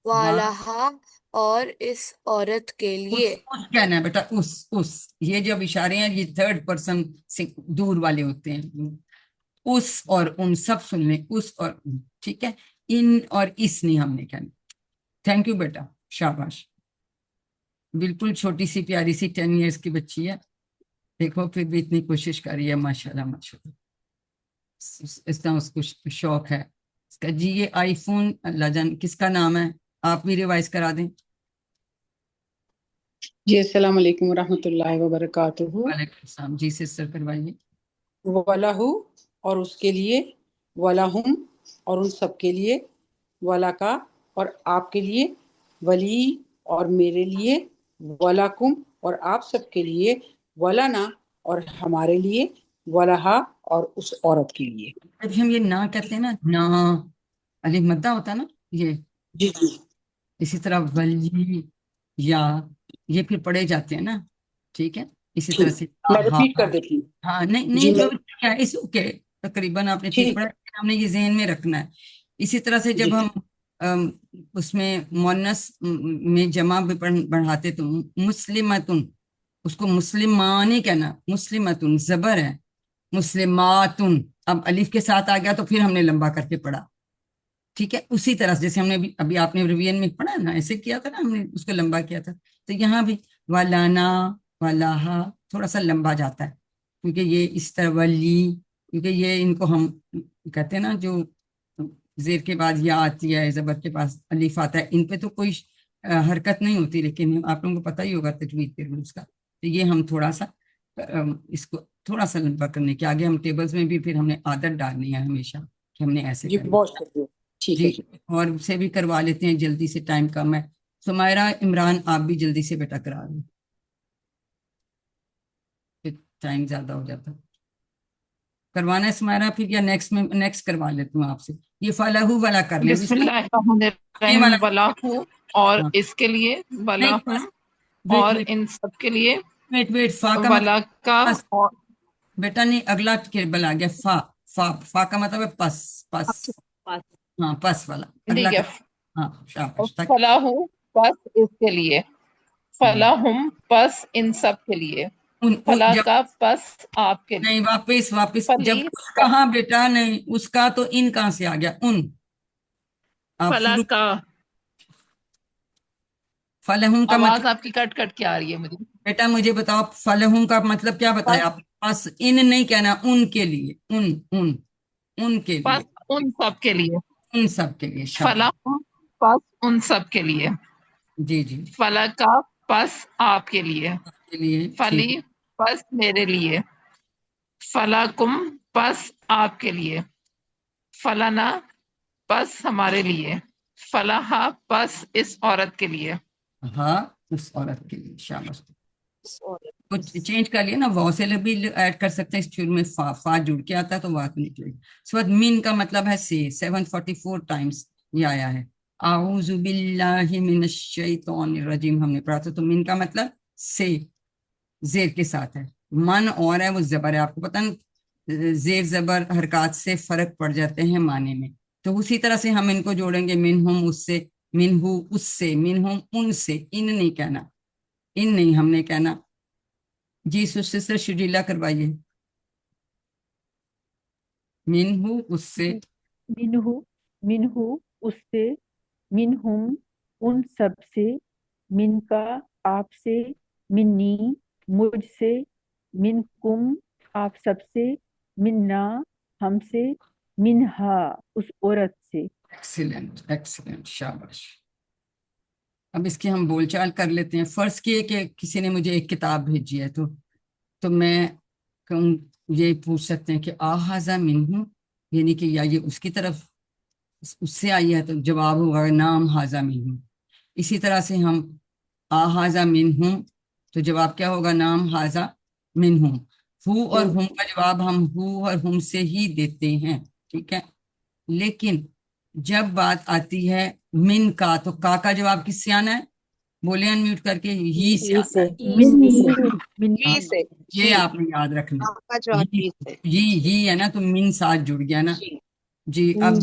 [SPEAKER 10] والہا اور اس عورت کے لیے.
[SPEAKER 1] اس کہنا ہے بیٹا، اس یہ جب اشارے ہیں یہ تھرڈ پرسن سے دور والے ہوتے ہیں. اس اور ان سب سن لیں، اس اور ان. ٹھیک ہے، ان اور اس نہیں ہم نے کہنا. تھینک یو بیٹا، شاباش. بالکل چھوٹی سی پیاری سی 10 ایئرس کی بچی ہے، دیکھو پھر بھی اتنی کوشش کر رہی ہے. ماشاءاللہ ماشاءاللہ، اس طرح اس کو شوق ہے اس کا. جی یہ آئی فون اللہ جان کس کا نام ہے؟ آپ بھی ریوائز کرا دیں.
[SPEAKER 11] جی السلام علیکم ورحمۃ اللہ وبرکاتہ.
[SPEAKER 1] وعلیکم السلام. جی سسٹر کروائیے.
[SPEAKER 11] وَلَہُ اور اس کے لیے، وَلَہُم اور ان سب کے لیے، وَلَکَ اور آپ کے لیے، ولی اور میرے لیے، وَلَکُم اور آپ سب کے لیے، وَلَنَا اور ہمارے لیے، وَلَہا اور اس عورت کے لیے.
[SPEAKER 1] جب ہم یہ نہ کہتے ہیں نا، نہ الف مدہ ہوتا ہے نا یہ.
[SPEAKER 11] جی جی
[SPEAKER 1] اسی طرح ولی یا یہ پھر پڑھے جاتے ہیں نا. ٹھیک ہے، اسی طرح
[SPEAKER 11] ٹھیک،
[SPEAKER 1] سے
[SPEAKER 11] میں
[SPEAKER 1] ہاں
[SPEAKER 11] ریپیٹ کر دیتی ہوں.
[SPEAKER 1] ہاں نہیں
[SPEAKER 11] جی
[SPEAKER 1] نہیں
[SPEAKER 11] میں
[SPEAKER 1] کیا اس اوکے تقریباً آپ نے ٹھیک
[SPEAKER 11] ٹھیک
[SPEAKER 1] پڑھا. ہم نے یہ ذہن میں رکھنا ہے. اسی طرح سے
[SPEAKER 11] جی
[SPEAKER 1] جب ہم اس میں مونس میں جمع بھی بڑھاتے تو مسلمتن، اس کو مسلمان ہی کہنا. مسلمتن زبر ہے، مسلماتن اب الف کے ساتھ آ گیا تو پھر ہم نے لمبا کر کے پڑھا. ٹھیک ہے، اسی طرح سے جیسے ہم نے ابھی آپ نے ریویژن میں پڑھا نا، ایسے کیا تھا نا، ہم نے اس کو لمبا کیا تھا. تو یہاں بھی ولانا ولاحا تھوڑا سا لمبا جاتا ہے کیونکہ یہ اس طرح ولی، کیونکہ یہ ان کو ہم کہتے ہیں نا جو زیر کے بعد یا آتی ہے، زبر کے پاس الف آتا ہے، ان پہ تو کوئی حرکت نہیں ہوتی، لیکن آپ لوگوں کو پتہ ہی ہوگا تجوید کے رولز کا. تو یہ ہم تھوڑا سا اس کو تھوڑا سا لمبا کرنے کے آگے ہم ٹیبلز میں بھی پھر ہم نے عادت ڈالنی ہے ہمیشہ کہ ہم نے ایسے
[SPEAKER 11] جی
[SPEAKER 1] کرنا.
[SPEAKER 11] بہت شکریہ. ٹھیک ہے
[SPEAKER 1] جی
[SPEAKER 11] جی.
[SPEAKER 1] اور سے بھی کروا لیتے ہیں جلدی سے، ٹائم کم ہے. سمیرہ عمران آپ بھی جلدی سے بیٹا کرا دیں، ٹائم زیادہ ہو جاتا. کروانا ہے سمیرہ پھر یا نیکسٹ کروا لیتا ہوں آپ سے. یہ فلاح والا کر لیں.
[SPEAKER 6] بسم اللہ الرحمن
[SPEAKER 1] یہ
[SPEAKER 6] الرحیم.
[SPEAKER 1] والا
[SPEAKER 6] ولاہ اور
[SPEAKER 1] ہاں
[SPEAKER 6] اس کے لیے،
[SPEAKER 1] نہیں
[SPEAKER 6] ولاہم
[SPEAKER 1] ویٹ
[SPEAKER 6] اور
[SPEAKER 1] ویٹ
[SPEAKER 6] ان سب کے لیے،
[SPEAKER 1] ویٹ فا کا
[SPEAKER 6] ولا کا
[SPEAKER 1] مطلب
[SPEAKER 6] اور
[SPEAKER 1] بیٹا نہیں، اگلا ٹیبل آ گیا. فا کا مطلب ہے پس. پس ہاں پس والا اگلا
[SPEAKER 6] ٹھیک ہے.
[SPEAKER 1] ہاں شاباش تک.
[SPEAKER 6] فلاح پس اس کے لیے، فلاہم پس ان سب کے لیے، فلا
[SPEAKER 1] جب
[SPEAKER 6] کا پس آپ کے
[SPEAKER 1] نہیں
[SPEAKER 6] لیے،
[SPEAKER 1] واپس جب
[SPEAKER 6] فلی
[SPEAKER 1] اس کہاں بیٹا نہیں، اس کا تو ان کہاں سے آ گیا؟ ان آپ
[SPEAKER 6] فلا
[SPEAKER 1] شروع.
[SPEAKER 6] کا.
[SPEAKER 1] فلہم کا
[SPEAKER 6] آواز
[SPEAKER 1] مطلب
[SPEAKER 6] آپ کی کٹ کٹ کے آ رہی ہے مجھے.
[SPEAKER 1] بیٹا مجھے بتاؤ فلہم کا مطلب کیا بتایا
[SPEAKER 6] پس
[SPEAKER 1] آپ؟ پس ان نہیں کہنا، ان کے لیے. ان کے لیے،
[SPEAKER 6] پس ان سب کے لیے،
[SPEAKER 1] ان سب کے لیے. شاباش
[SPEAKER 6] فلاح پس ان سب کے لیے،
[SPEAKER 1] جی جی
[SPEAKER 6] فلا کا پس آپ کے لیے،
[SPEAKER 1] کے لیے ٹھیک
[SPEAKER 6] فلی پس میرے لیے، فلاکم پس آپ کے لیے، فلانا پس ہمارے لیے، فلاحا پس اس عورت کے لیے۔
[SPEAKER 1] ہاں اس عورت کے لیے، شاباش۔ کچھ چینج کر لیا نا، واو سے بھی ایڈ کر سکتے ہیں، اس شروع میں فا فا جڑ کے آتا ہے تو بات نکلے گی۔ اس کے بعد من کا مطلب ہے سے، 744 ٹائمز یہ آیا ہے۔ اعوذ باللہ من الشیطان الرجیم ہم نے پڑھا تھا، تو من کا مطلب سے، زیر کے ساتھ ہے۔ من اور ہے وہ زبر ہے، آپ کو پتہ نا زیر زبر حرکات سے فرق پڑ جاتے ہیں معنی میں، تو اسی طرح سے ہم ان کو جوڑیں گے، منہم اس سے، منہو اس سے، منہم ان سے، ان نہیں کہنا، ان نہیں ہم نے کہنا۔ جی سسٹر شجیلا کروائیے، منہو اس سے،
[SPEAKER 12] منہو منہو اس سے، منہم ان سب سے، من کا آپ سے، منی مجھ سے، منکم آپ سب سے، منا ہم سے، منہا اس عورت سے۔
[SPEAKER 1] ایکسیلنٹ ایکسیلنٹ، شاباش۔ اب اس کی ہم بول چال کر لیتے ہیں۔ فرض کیے کہ کسی نے مجھے ایک کتاب بھیجی ہے، تو میں یہ پوچھ سکتے ہیں کہ آہذا منہو، یعنی کہ یا یہ اس کی طرف اس سے آئی ہے، تو جواب ہوگا نام ہاذا منہو۔ اسی طرح سے ہم آہذا منہم، تو جواب کیا ہوگا؟ نام ہاذا منہم۔ ہو اور ہم کا جواب ہم ہو اور ہم سے ہی دیتے ہیں، ٹھیک ہے۔ لیکن جب بات آتی ہے من کا، تو کا جواب کس سے آنا ہے؟ بولے انمیوٹ کر کے، ہی سے آنا ہے۔ ہاں، یہ آپ نے یاد رکھنا،
[SPEAKER 4] آپ کا جواب جی سے۔
[SPEAKER 1] ہی ہے نا، تو من ساتھ جڑ گیا نا۔ جی اب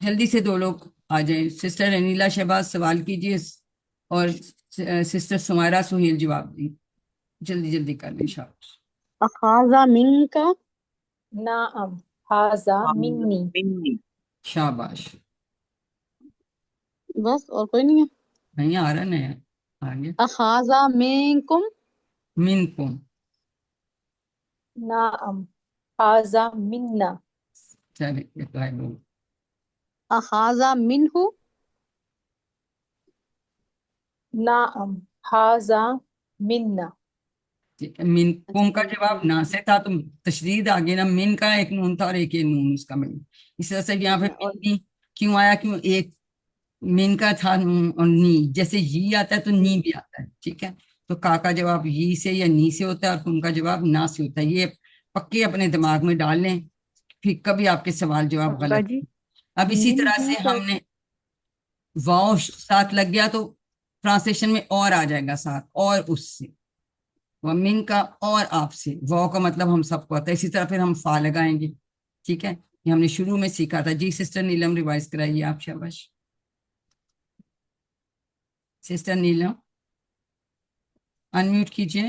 [SPEAKER 1] جلدی سے دو لوگ آ جائیں، سسٹر انیلا شہباز سوال کیجیے، اور سسٹر سمیرہ سہیل جواب دی، جلدی جلدی کر لیں شاباش۔
[SPEAKER 13] اخاذہ من کا،
[SPEAKER 14] نعم ہاذا منی۔
[SPEAKER 1] شاباش،
[SPEAKER 13] بس اور کوئی نہیں ہے؟
[SPEAKER 1] نہیں آ رہا نہیں آگے،
[SPEAKER 13] اخاذہ منکم،
[SPEAKER 1] منکم،
[SPEAKER 14] نعم ہاذا منا۔
[SPEAKER 1] چلے بھائی بول،
[SPEAKER 13] اخاذہ منہ،
[SPEAKER 14] نعم ہاذا منا۔
[SPEAKER 1] ٹھیک ہے۔ من کم کا جواب نہ سے تھا، تو تشدید آگے نا، من کا ایک نون تھا اور ایک نون اس کا مل، اس طرح سے یہاں پہ منی کیوں آیا؟ کیوں ایک من کا تھا نون اور نی، جیسے ہی آتا ہے تو نی بھی آتا ہے، ٹھیک ہے۔ تو کا جواب ہی سے یا نی سے ہوتا ہے، اور کم کا جواب نہ سے ہوتا ہے۔ یہ پکے اپنے دماغ میں ڈال لیں، پھر کبھی آپ کے سوال جواب غلط۔
[SPEAKER 12] باجی
[SPEAKER 1] اب اسی طرح
[SPEAKER 12] منہو
[SPEAKER 1] سے
[SPEAKER 12] کا
[SPEAKER 1] ہم نے واو ساتھ لگ گیا تو ٹرانسلیشن میں اور آ جائے گا ساتھ، اور اس سے، ومن کا اور آپ سے، واو کا مطلب ہم سب کو آتا ہے، اسی طرح پھر ہم فا لگائیں گے، ٹھیک ہے۔ یہ ہم نے شروع میں سیکھا تھا۔ جی سسٹر نیلم ریوائز کرائیے آپ، شاباش سسٹر نیلم، انمیوٹ کیجئے،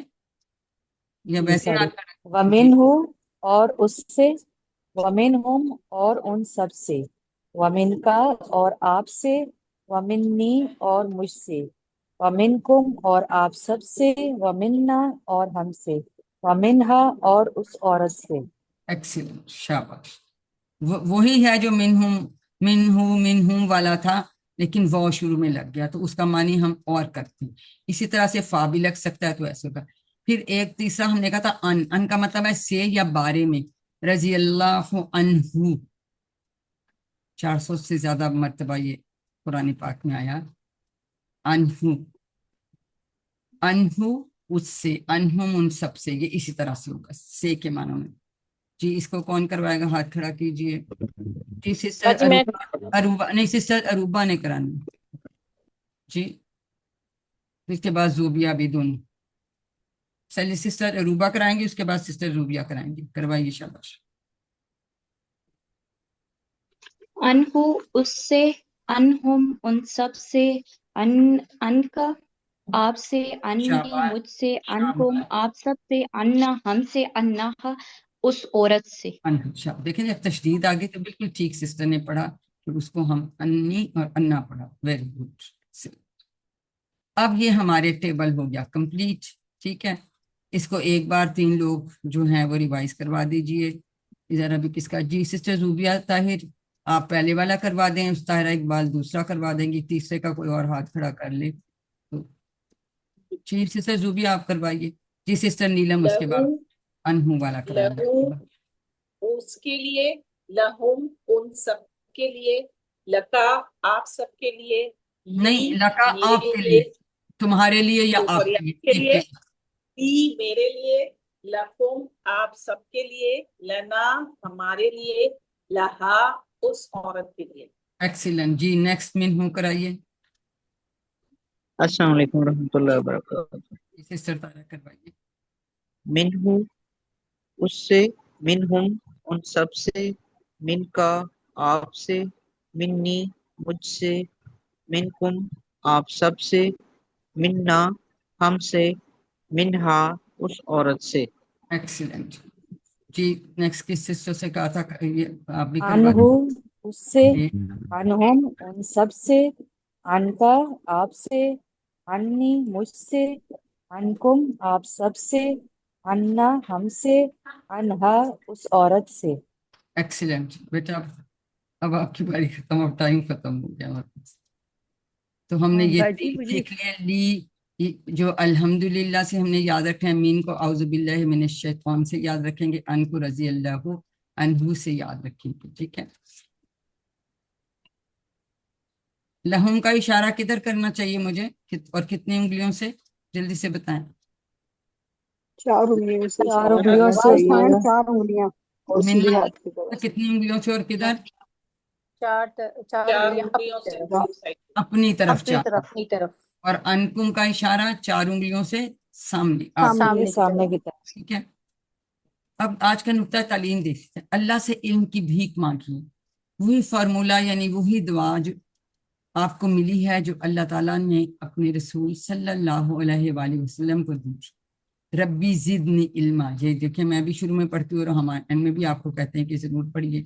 [SPEAKER 1] یا ویسے
[SPEAKER 5] سوری،
[SPEAKER 1] آپ جی
[SPEAKER 5] ومن ہوں اور اس سے، ومن ہم اور ان سب سے، ومن کا اور آپ سے، ومنی اور مجھ سے، ومنکم اور آپ سب سے، ومنا اور ہم سے، ومنہا اور اس عورت سے۔
[SPEAKER 1] ایکسیلنٹ، شاباش۔ وہی ہے جو منہوں والا تھا، لیکن وہ شروع میں لگ گیا، تو اس کا معنی ہم اور کرتے ہیں۔ اسی طرح سے فا بھی لگ سکتا ہے، تو ایسے ہوگا۔ پھر ایک تیسرا ہم نے کہا تھا ان کا مطلب ہے سے یا بارے میں، رضی اللہ عنہ، 400 سے زیادہ مرتبہ یہ قرآن پاک میں آیا، عنہ، عنہ اس سے، عنہم ان سب سے، یہ اسی طرح سے ہوگا سے کے معنی میں۔ جی اس کو کون کروائے گا؟ ہاتھ کھڑا کیجئے۔ جی سسٹر
[SPEAKER 4] باجی میں
[SPEAKER 1] اروبا نہیں، سسٹر اروبا نے کرانا جی، اس کے بعد زوبیا بھی دونوں، چلیے سسٹر اروبا کرائیں گے، اس کے بعد سسٹر زوبیا کرائیں گے، کروائیے شاباش۔
[SPEAKER 15] انہو اس سے، انہم ان سب سے، ان کا آپ سے، انی
[SPEAKER 1] شاباش
[SPEAKER 15] مجھ سے، انکم
[SPEAKER 1] شاباش،
[SPEAKER 15] آپ سب سے، انا ہم سے، انہا اس عورت سے۔
[SPEAKER 1] دیکھیں جب تشدید آگے تو بالکل ٹھیک سسٹر نے پڑھا، کہ اس کو ہم انی اور انا پڑھا، ویری گڈ۔ اب یہ ہمارے ٹیبل ہو گیا کمپلیٹ، ٹھیک ہے۔ اس کو ایک بار 3 لوگ جو ہیں وہ ریوائز کروا دیجئے۔ ادھر ابھی کس کا؟ جی سسٹر زوبیا طاہر آپ پہلے والا کروا دیں، طاہرہ اقبال دوسرا کروا دیں گی، تیسرے کا کوئی اور ہاتھ کھڑا کر لے۔ جی سسٹر زوبی آپ کروائیے. جی سسٹر نیلم اس کے بعد
[SPEAKER 9] لہو
[SPEAKER 1] انہو والا کرائیے.
[SPEAKER 9] لہو اس کے لیے، لہم ان سب کے لیے، لکا آپ سب کے لیے،
[SPEAKER 1] نہیں
[SPEAKER 9] لی
[SPEAKER 1] لکا
[SPEAKER 9] میرے
[SPEAKER 1] آپ کے
[SPEAKER 9] لیے،
[SPEAKER 1] لیے، تمہارے لیے یا آپ
[SPEAKER 9] سوری
[SPEAKER 1] کے
[SPEAKER 9] آپ
[SPEAKER 1] لیے،
[SPEAKER 9] کے
[SPEAKER 1] ایک
[SPEAKER 9] لیے،
[SPEAKER 1] کے
[SPEAKER 9] لی میرے لیے، لکم آپ سب کے لیے، لنا ہمارے لیے، لہا اس عورت کے لیے.
[SPEAKER 1] ایکسیلنٹ. جی نیکسٹ منہو کرائیے.
[SPEAKER 16] السلام علیکم ورحمۃ اللہ وبرکاتہ.
[SPEAKER 1] سسٹر طاہرہ کروائیے.
[SPEAKER 16] منہو اس سے، منہم ان سب سے، من کا آپ سے، منی مجھ سے، منکم آپ سب سے، منا ہم سے، منہا اس عورت سے.
[SPEAKER 1] ایکسیلنٹ. جی نیکسٹ کس سسٹر سے کہا تھا یہ آپ بھی کروا
[SPEAKER 5] انہو
[SPEAKER 1] دیں.
[SPEAKER 5] اس سے،
[SPEAKER 1] جی
[SPEAKER 5] انہم ان سب سے، ان کا آپ سے، انی مجھ سے، انکم آپ سب سے، انا ہم سے، انہا اس عورت سے.
[SPEAKER 1] ایکسیلنٹ. بیٹا اب آپ کی باری ختم، اب ٹائم ختم ہو گیا ہمارے پاس. تو ہم نے یہ
[SPEAKER 12] باجی
[SPEAKER 1] تین
[SPEAKER 12] مجھے
[SPEAKER 1] سیکھ لیا. لی جو الحمدللہ سے ہم نے یاد رکھا ہے، مین کو اعوذ باللہ من الشیطان سے یاد رکھیں گے، ان کو رضی اللہ عنہ سے یاد رکھیں گے. ٹھیک ہے. لہم کا اشارہ کدھر کرنا چاہیے مجھے اور کتنی انگلیوں سے؟ جلدی سے بتائیں.
[SPEAKER 17] 4 انگلیوں سے
[SPEAKER 5] چار
[SPEAKER 17] اشارہ
[SPEAKER 5] انگلیوں
[SPEAKER 17] کرنا
[SPEAKER 5] سے.
[SPEAKER 17] چاہیے، 4 انگلیاں اور
[SPEAKER 1] من
[SPEAKER 17] سیدھے ہاتھ کی طرف.
[SPEAKER 1] کتنی انگلیوں سے اور کدھر؟
[SPEAKER 14] چار
[SPEAKER 9] چار
[SPEAKER 14] انگلیاں
[SPEAKER 9] انگلیوں سے
[SPEAKER 14] اپنی
[SPEAKER 9] دونوں سائڈ.
[SPEAKER 1] اپنی طرف
[SPEAKER 14] اپنی طرف،
[SPEAKER 1] چار.
[SPEAKER 14] اپنی طرف
[SPEAKER 1] اور انکم کا اشارہ 4 انگلیوں سے سامنے آپ.
[SPEAKER 5] سامنے
[SPEAKER 14] سامنے کی
[SPEAKER 5] سامنے
[SPEAKER 14] طرف.
[SPEAKER 5] کی طرف.
[SPEAKER 1] ٹھیک ہے. اب آج کا نقطہ تعلیم دیکھتے ہیں. اللہ سے علم کی بھیک مانگی، وہی فارمولہ یعنی وہی دعا جو آپ کو ملی ہے، جو اللہ تعالیٰ نے اپنے رسول صلی اللہ علیہ وآلہ وسلم کو دی تھی. ربی زدنی علما. یہ دیکھیں میں بھی شروع میں پڑھتی ہوں اور ہمارے اینڈ میں بھی آپ کو کہتے ہیں کہ ضرور پڑھیے.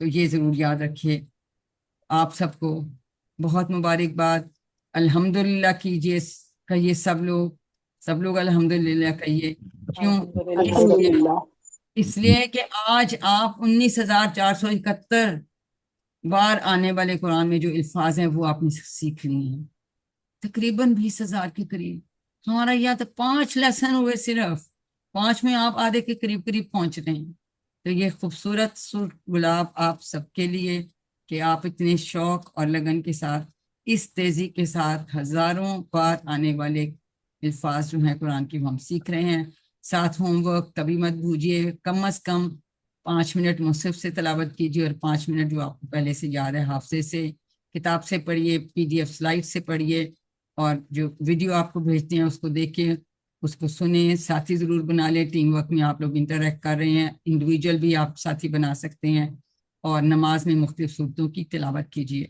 [SPEAKER 1] تو یہ ضرور یاد رکھیے. آپ سب کو بہت مبارکباد. الحمدللہ کیجیے، کہیے سب لوگ الحمدللہ کہیے. کیوں؟
[SPEAKER 17] الحمدللہ.
[SPEAKER 1] اس لیے کہ آج آپ 19,471 بار آنے والے قرآن میں جو الفاظ ہیں وہ آپ نے سیکھ لیے ہیں، تقریباً 20,000 کے قریب. ہمارا یہاں تو 5 لیسن ہوئے، صرف 5 میں آپ آدھے کے قریب پہنچ رہے ہیں. تو یہ خوبصورت گلاب آپ سب کے لیے کہ آپ اتنے شوق اور لگن کے ساتھ، اس تیزی کے ساتھ ہزاروں بار آنے والے الفاظ جو ہیں قرآن کی وہ ہم سیکھ رہے ہیں. ساتھ ہوم ورک کبھی مت بھولیے، کم از کم 5 منٹ مصحف سے تلاوت کیجیے اور 5 منٹ جو آپ کو پہلے سے یاد ہے حافظے سے، کتاب سے پڑھیے، PDF سلائڈ سے پڑھیے، اور جو ویڈیو آپ کو بھیجتے ہیں اس کو دیکھیں، اس کو سنیں. ساتھی ضرور بنا لیں. ٹیم ورک میں آپ لوگ انٹریکٹ کر رہے ہیں، انڈیویجول بھی آپ ساتھی بنا سکتے ہیں. اور نماز میں مختلف صورتوں کی تلاوت کیجیے.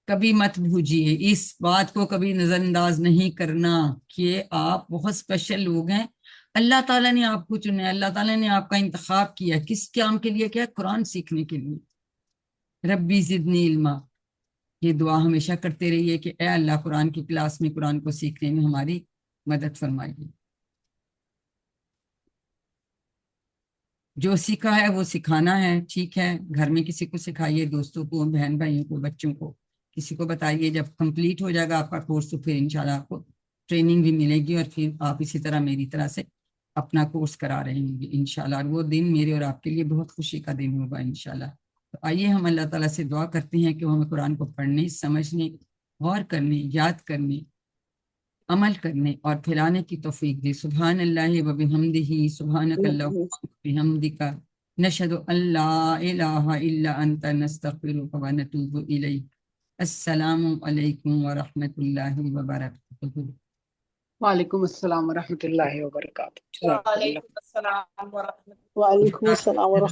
[SPEAKER 1] کبھی مت بھولیے، اس بات کو کبھی نظر انداز نہیں کرنا کہ آپ بہت اسپیشل لوگ ہیں. اللہ تعالیٰ نے آپ کو چنا ہے، اللہ تعالیٰ نے آپ کا انتخاب کیا. کس کام کے لیے کیا؟ قرآن سیکھنے کے لیے. ربی زدنی علما. یہ دعا ہمیشہ کرتے رہیے کہ اے اللہ قرآن کی کلاس میں قرآن کو سیکھنے میں ہماری مدد فرمائیے. جو سیکھا ہے وہ سکھانا ہے. ٹھیک ہے، گھر میں کسی کو سکھائیے، دوستوں کو، بہن بھائیوں کو، بچوں کو، کسی کو بتائیے. جب کمپلیٹ ہو جائے گا آپ کا کورس تو پھر انشاءاللہ آپ کو ٹریننگ بھی ملے گی، اور پھر آپ اسی طرح میری طرح سے اپنا کورس کرا رہے ہوں گے انشاءاللہ. اور وہ دن میرے اور آپ کے لیے بہت خوشی کا دن ہوگا انشاءاللہ. تو آئیے ہم اللہ تعالیٰ سے دعا کرتے ہیں کہ وہ ہمیں قرآن کو پڑھنے، سمجھنے، غور کرنے، یاد کرنے، عمل کرنے اور پھیلانے کی توفیق دے. سبحان اللہ و بحمدہ، سبحانک اللہم و بحمدک، نشہد ان لا الہ الا انت، نستغفرک و نتوب الیک. السلام علیکم ورحمۃ اللہ وبرکاتہ.
[SPEAKER 11] وعلیکم السلام ورحمۃ اللہ وبرکاتہ. جزاک اللہ.
[SPEAKER 9] وعلیکم السلام ورحمۃ اللہ.
[SPEAKER 17] وعلیکم السلام ورحمۃ